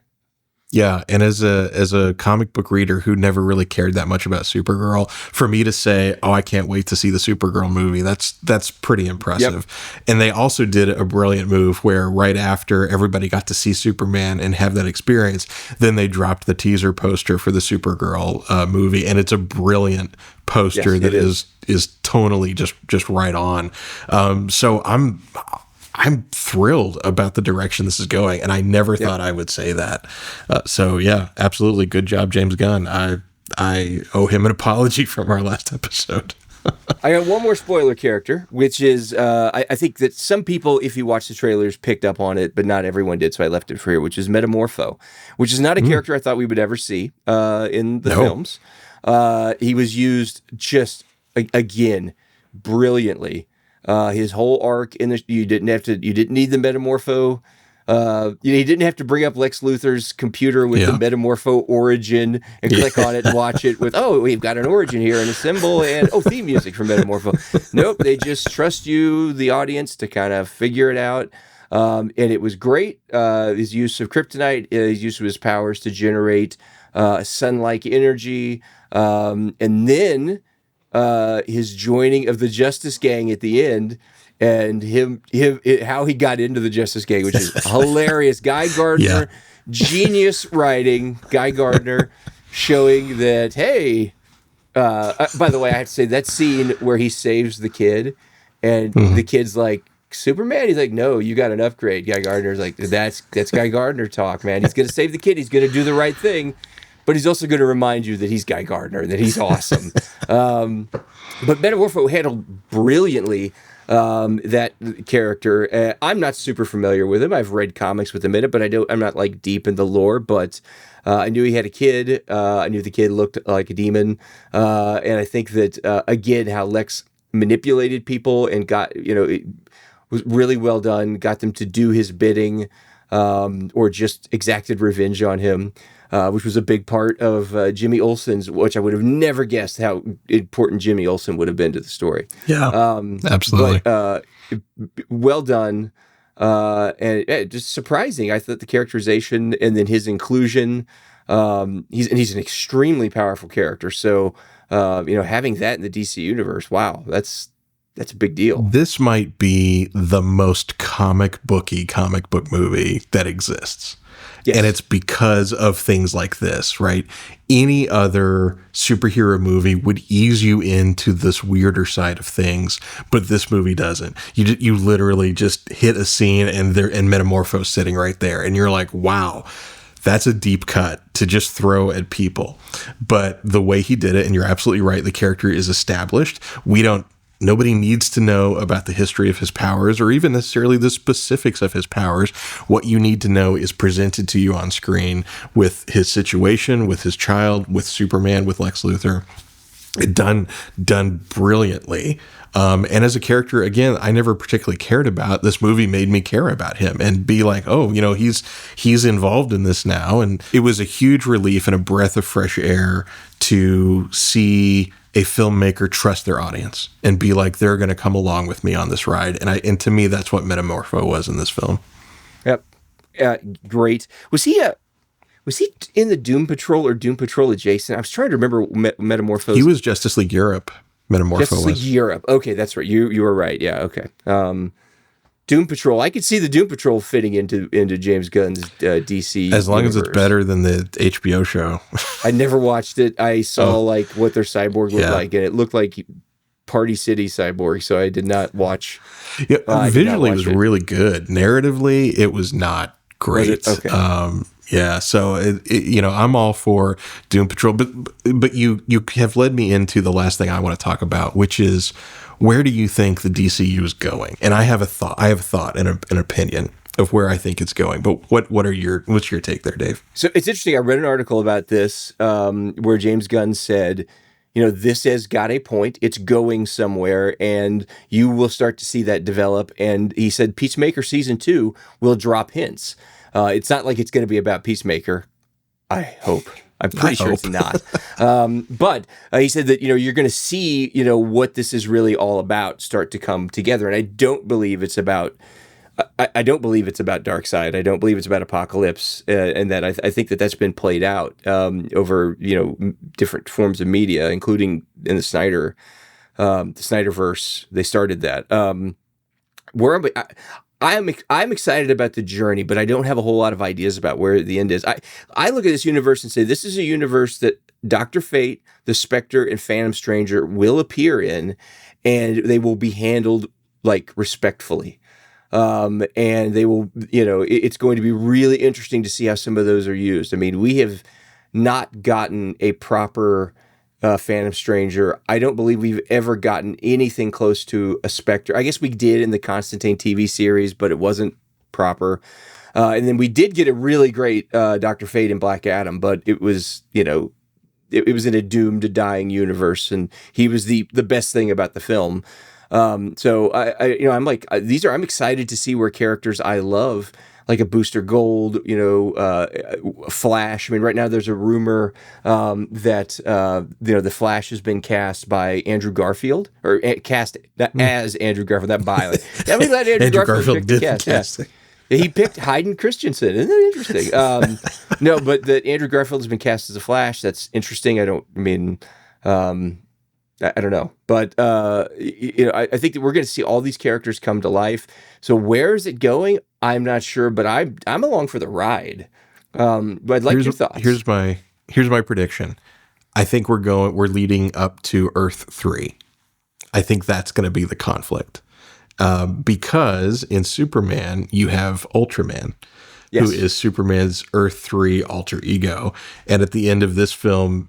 Yeah, and as a comic book reader who never really cared that much about Supergirl, for me to say, "Oh, I can't wait to see the Supergirl movie," that's pretty impressive. Yep. And they also did a brilliant move where right after everybody got to see Superman and have that experience, then they dropped the teaser poster for the Supergirl movie, and it's a brilliant poster that is tonally just right on. So I'm thrilled about the direction this is going, and I never thought I would say that. So absolutely, good job, James Gunn. I owe him an apology from our last episode. I got one more spoiler character, which is I think that some people, if you watch the trailers, picked up on it, but not everyone did, so I left it for here, which is Metamorpho, which is not a character I thought we would ever see in the films. He was used just, again, brilliantly. His whole arc you didn't need the Metamorpho. You didn't have to bring up Lex Luthor's computer with the Metamorpho origin and click on it and watch it with, we've got an origin here and a symbol and theme music from Metamorpho. Nope, they just trust you, the audience, to kind of figure it out. And it was great. His use of kryptonite, his use of his powers to generate sun-like energy, and then his joining of the Justice Gang at the end, and how he got into the Justice Gang, which is hilarious. Guy Gardner, genius writing. Guy Gardner showing that, hey, by the way, I have to say that scene where he saves the kid, and the kid's like, Superman? He's like, no, you got an upgrade. Guy Gardner's like, that's Guy Gardner talk, man. He's going to save the kid. He's going to do the right thing. But he's also going to remind you that he's Guy Gardner, that he's awesome. But Metamorpho handled brilliantly that character. I'm not super familiar with him. I've read comics with him in it, but I'm not like deep in the lore. But I knew he had a kid. I knew the kid looked like a demon. And I think that, again, how Lex manipulated people and got, it was really well done, got them to do his bidding, or just exacted revenge on him. Which was a big part of Jimmy Olsen's, which I would have never guessed how important Jimmy Olsen would have been to the story. Yeah, absolutely. But, well done, and just surprising. I thought the characterization and then his inclusion. He's an extremely powerful character. So having that in the DC universe, wow, that's a big deal. This might be the most comic book movie that exists. Yes. And it's because of things like this, right? Any other superhero movie would ease you into this weirder side of things, but this movie doesn't. You literally just hit a scene and Metamorpho sitting right there, and you're like, wow, That's a deep cut to just throw at people. But the way he did it, and you're absolutely right, the character is established. Nobody needs to know about the history of his powers or even necessarily the specifics of his powers. What you need to know is presented to you on screen with his situation, with his child, with Superman, with Lex Luthor. Done brilliantly. And as a character, again, I never particularly cared about. This movie made me care about him and be like, oh, he's involved in this now. And it was a huge relief and a breath of fresh air to see a filmmaker trust their audience and be like, they're going to come along with me on this ride. And to me, that's what Metamorpho was in this film. Yep. Great. Was he in the Doom Patrol or Doom Patrol adjacent? I was trying to remember Metamorpho. He was Justice League Europe. Metamorpho Justice League Europe. Okay, that's right. You were right. Yeah. Okay. Doom Patrol. I could see the Doom Patrol fitting into James Gunn's DC. As long universe. as it's better than the HBO show. I never watched it. I saw like what their cyborg looked like, and it looked like Party City Cyborg. So I did not watch. Yeah, visually, it was really good. Narratively, it was not great. Was it? Okay. Yeah, so I'm all for Doom Patrol, but you have led me into the last thing I want to talk about, which is where do you think the DCU is going? And I have a thought and an opinion of where I think it's going. But what's your take there, Dave? So it's interesting. I read an article about this where James Gunn said, this has got a point. It's going somewhere, and you will start to see that develop. And he said Peacemaker season 2 will drop hints. It's not like it's going to be about Peacemaker. I hope. I'm pretty sure it's not. But he said that, you're going to see, what this is really all about start to come together. And I don't believe it's about Darkseid. I don't believe it's about Apocalypse. And that I think that that's been played out over, different forms of media, including in the Snyderverse. They started that. I'm excited about the journey, but I don't have a whole lot of ideas about where the end is. I look at this universe and say, this is a universe that Dr. Fate, the Spectre, and Phantom Stranger will appear in, and they will be handled like respectfully. And they will, it's going to be really interesting to see how some of those are used. I mean, we have not gotten a proper Phantom Stranger. I don't believe we've ever gotten anything close to a Spectre. I guess we did in the Constantine TV series, but it wasn't proper. And then we did get a really great Dr. Fate in Black Adam, but it was, it was in a doomed to dying universe, and he was the best thing about the film. So I'm like, I'm excited to see where characters I love, like a Booster Gold, Flash. I mean, right now there's a rumor that the Flash has been cast by Andrew Garfield, or cast as Andrew Garfield, not by. Like, I'm glad Andrew Garfield did the cast. Yeah. He picked Hayden Christensen. Isn't that interesting? No, but that Andrew Garfield has been cast as a Flash. That's interesting. I don't know, but I think that we're going to see all these characters come to life. So where is it going? I'm not sure, but I'm along for the ride. But I'd like your thoughts. Here's my prediction. I think we're leading up to Earth 3. I think that's going to be the conflict, because in Superman you have Ultraman, who is Superman's Earth 3 alter ego, and at the end of this film,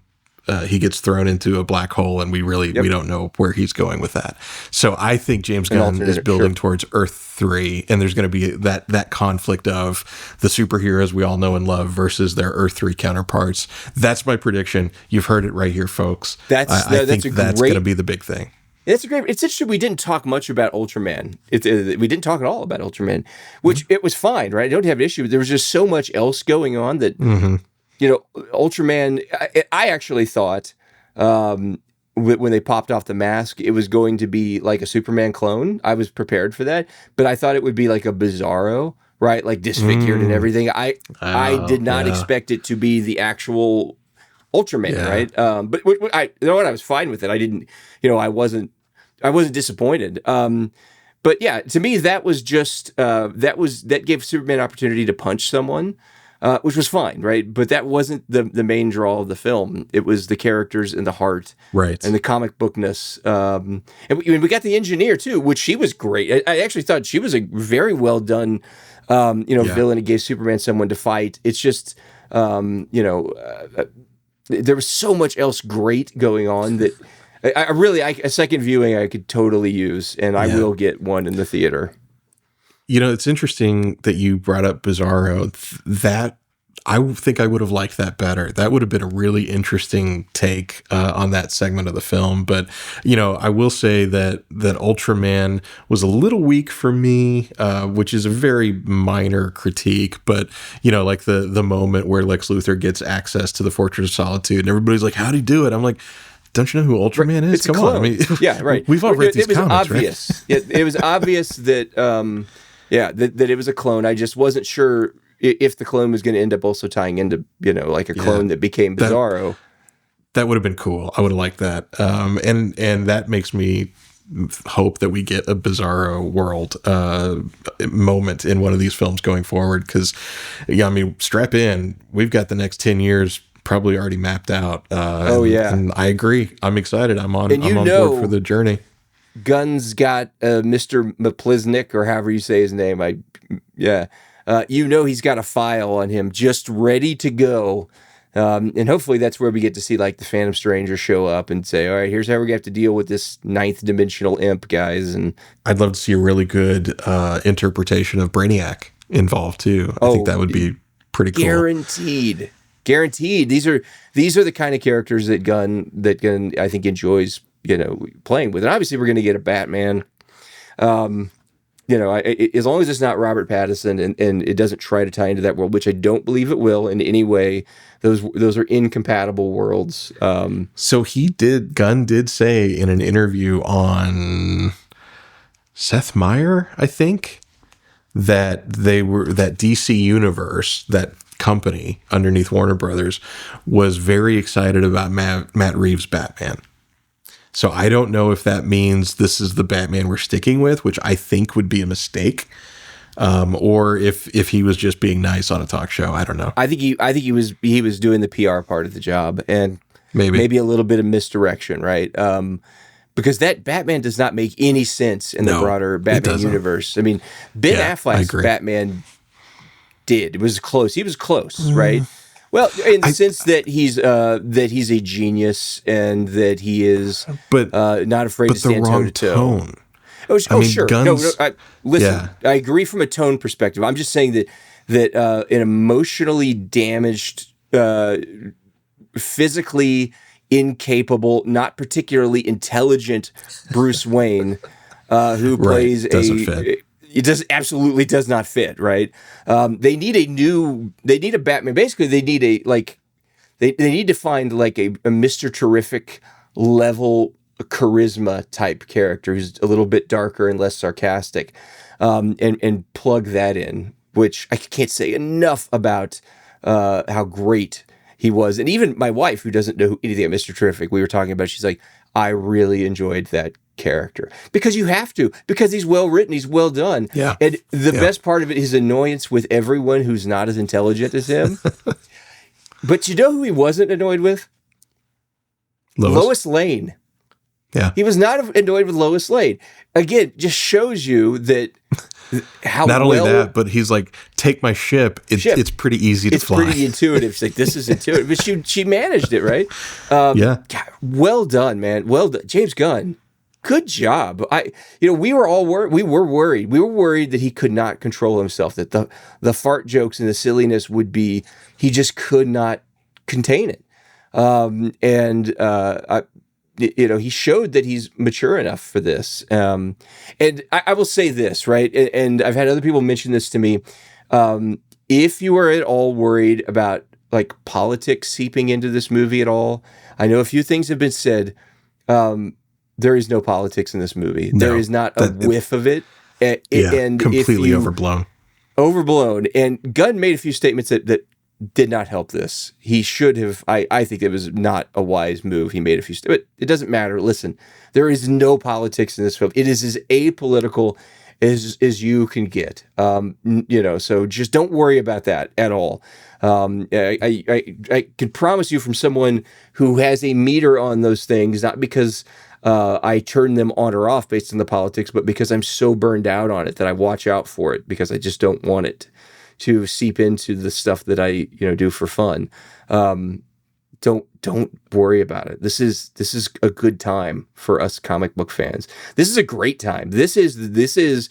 he gets thrown into a black hole, and we don't know where he's going with that. So I think James Gunn is building towards Earth 3, and there's going to be that conflict of the superheroes we all know and love versus their Earth 3 counterparts. That's my prediction. You've heard it right here, folks. I think that's going to be the big thing. It's interesting. We didn't talk much about Ultraman. We didn't talk at all about Ultraman, which it was fine, right? I don't have an issue. There was just so much else going on that. Mm-hmm. Ultraman, I actually thought when they popped off the mask, it was going to be like a Superman clone. I was prepared for that, but I thought it would be like a Bizarro, right? Like disfigured and everything. I did not expect it to be the actual Ultraman, right? But I was fine with it. I didn't, I wasn't disappointed. But yeah, to me, that was just, that gave Superman an opportunity to punch someone. Which was fine, right? But that wasn't the main draw of the film. It was the characters and the heart, right, and the comic bookness. And we got the engineer too, which she was great. I actually thought she was a very well done, villain. It gave Superman someone to fight. It's just There was so much else great going on that a second viewing I could totally use, and I will get one in the theater. It's interesting that you brought up Bizarro. That I think I would have liked that better. That would have been a really interesting take on that segment of the film. But, I will say that Ultraman was a little weak for me, which is a very minor critique. But, like the moment where Lex Luthor gets access to the Fortress of Solitude and everybody's like, how'd he do it? I'm like, don't you know who Ultraman is? It's Come on. I mean, yeah, right. We've all read these comics, obvious. Right? It was obvious that, that it was a clone. I just wasn't sure if the clone was going to end up also tying into, like a clone that became Bizarro. That would have been cool. I would have liked that. And that makes me hope that we get a Bizarro world moment in one of these films going forward. Because, strap in. We've got the next 10 years probably already mapped out. And I agree. I'm excited. I'm on board for the journey. Gunn's got Mr. Mapliznik, or however you say his name. He's got a file on him just ready to go. And hopefully that's where we get to see like the Phantom Stranger show up and say, all right, here's how we're going to have to deal with this ninth dimensional imp, guys. And I'd love to see a really good interpretation of Brainiac involved too. I think that would be pretty cool. Guaranteed. These are the kind of characters that Gunn I think enjoys, playing with. And obviously we're going to get a Batman. As long as it's not Robert Pattinson and it doesn't try to tie into that world, which I don't believe it will in any way. Those are incompatible worlds. So Gunn did say in an interview on Seth Meyer, I think, that that DC Universe, that company underneath Warner Brothers, was very excited about Matt Reeves' Batman. So I don't know if that means this is the Batman we're sticking with, which I think would be a mistake, or if he was just being nice on a talk show. I don't know. I think he was doing the PR part of the job, and maybe a little bit of misdirection, right? Because that Batman does not make any sense in the broader Batman universe. I mean, Ben Affleck's Batman did. It was close. He was close, right? Well, in the sense that he's a genius and that he is not afraid to stand toe to toe. Sure. Listen, I agree from a tone perspective. I'm just saying that an emotionally damaged, physically incapable, not particularly intelligent Bruce Wayne, who plays absolutely does not fit, right? They need a Batman. Basically, they need they need to find like a Mr. Terrific level charisma type character who's a little bit darker and less sarcastic, and plug that in, which I can't say enough about how great he was. And even my wife, who doesn't know anything about Mr. Terrific, we were talking about, she's like, I really enjoyed that character. Because you have to, because he's well written, he's well done. Yeah. And the best part of it, his annoyance with everyone who's not as intelligent as him. But you know who he wasn't annoyed with? Lois Lane. Yeah. He was not annoyed with Lois Lane. Again, just shows you that how not only that, but he's like, take my ship. It's pretty easy to fly. It's pretty intuitive. She's like, this is intuitive. But she managed it, right? God, well done, man. Well done. James Gunn. Good job. We were all worried. We were worried. We were worried that he could not control himself, that the fart jokes and the silliness would be, he just could not contain it. He showed that he's mature enough for this. And I will say this, right? And I've had other people mention this to me. If you are at all worried about like politics seeping into this movie at all, I know a few things have been said. There is no politics in this movie. No, there is not a whiff of it. And completely overblown. Overblown. And Gunn made a few statements that did not help this. He should have. I think it was not a wise move. He made a few statements. But it doesn't matter. Listen, there is no politics in this film. It is as apolitical as you can get. So just don't worry about that at all. I can promise you from someone who has a meter on those things, not because I turn them on or off based on the politics, but because I'm so burned out on it that I watch out for it because I just don't want it to seep into the stuff that I, do for fun. Don't worry about it. This is a good time for us comic book fans. This is a great time. This is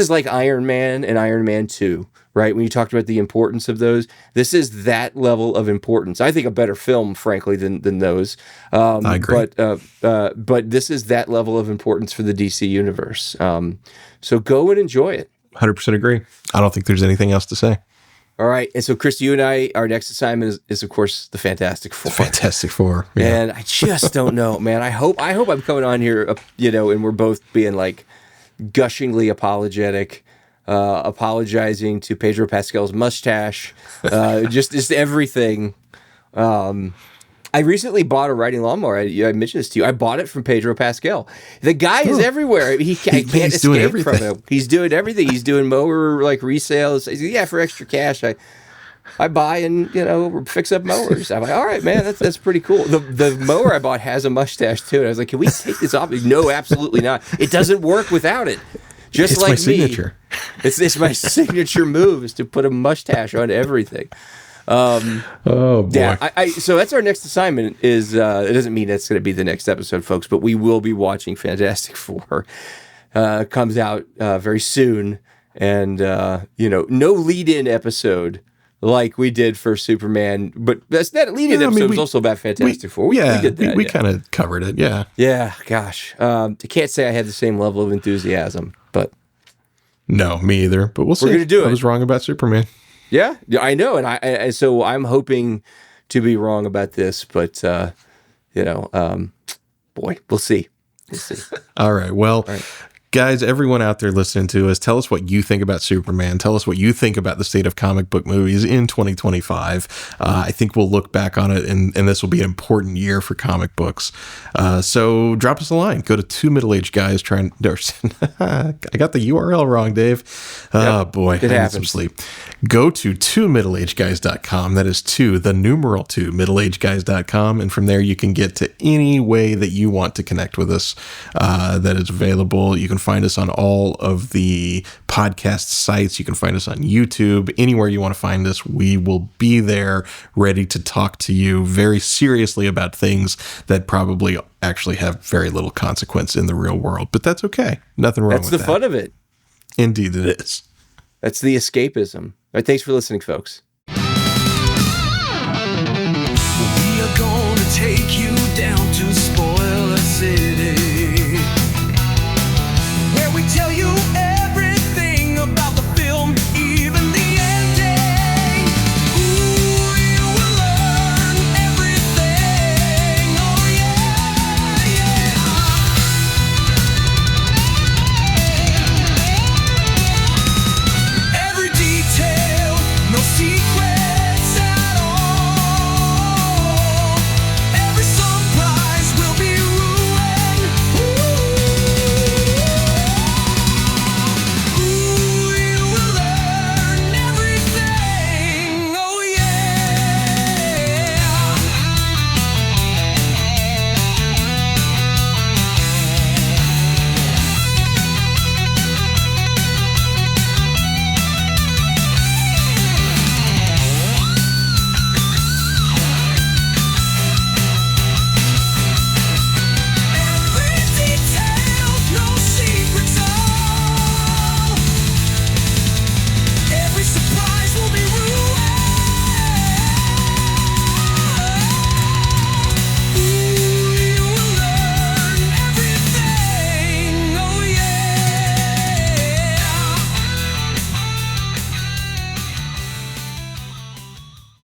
like Iron Man and Iron Man 2, right? When you talked about the importance of those, this is that level of importance. I think a better film, frankly, than those. I agree. But this is that level of importance for the DC universe. So go and enjoy it. 100% agree. I don't think there's anything else to say. All right. And so, Chris, you and I, our next assignment is of course, the Fantastic Four. Fantastic Four. Yeah. And I just don't know, man. I hope I'm coming on here, and we're both being like gushingly apologetic, apologizing to Pedro Pascal's mustache, just everything. I recently bought a riding lawnmower. I mentioned this to you. I bought it from Pedro Pascal. The guy is everywhere. I can't escape from him. He's doing everything. He's doing mower like resales. He's like, yeah, for extra cash, I buy and fix up mowers. I'm like, all right, man, that's pretty cool. The mower I bought has a mustache too. And I was like, can we take this off? No, absolutely not. It doesn't work without it. Just it's like my me. signature. It's my signature move is to put a mustache on everything. Oh boy. Yeah, so that's our next assignment. It doesn't mean that's going to be the next episode, folks, but we will be watching Fantastic Four. Comes out very soon, and no lead-in episode like we did for Superman, but that lead-in episode was also about Fantastic Four. We did that. We kind of covered it. Yeah. Yeah. Gosh, I can't say I had the same level of enthusiasm, but no, me either. But we'll see. We're going to do it. I was wrong about Superman. Yeah, I know, and so I'm hoping to be wrong about this, but boy, we'll see. We'll see. All right. Well, guys, everyone out there listening to us, tell us what you think about Superman. Tell us what you think about the state of comic book movies in 2025. I think we'll look back on it, and this will be an important year for comic books. So drop us a line. Go to Two Middle-Aged Guys. I got the URL wrong, Dave. Oh, boy. It happens. Some sleep. Go to twomiddleagedguys.com. That is the numeral 2, middleagedguys.com. And from there, you can get to any way that you want to connect with us that is available. You can find us on all of the podcast sites. You can find us on YouTube. Anywhere you want to find us, we will be there ready to talk to you very seriously about things that probably actually have very little consequence in the real world. But that's okay. Nothing wrong with that. That's the fun of it. Indeed it is. That's the escapism. All right, thanks for listening, folks. We are going to take you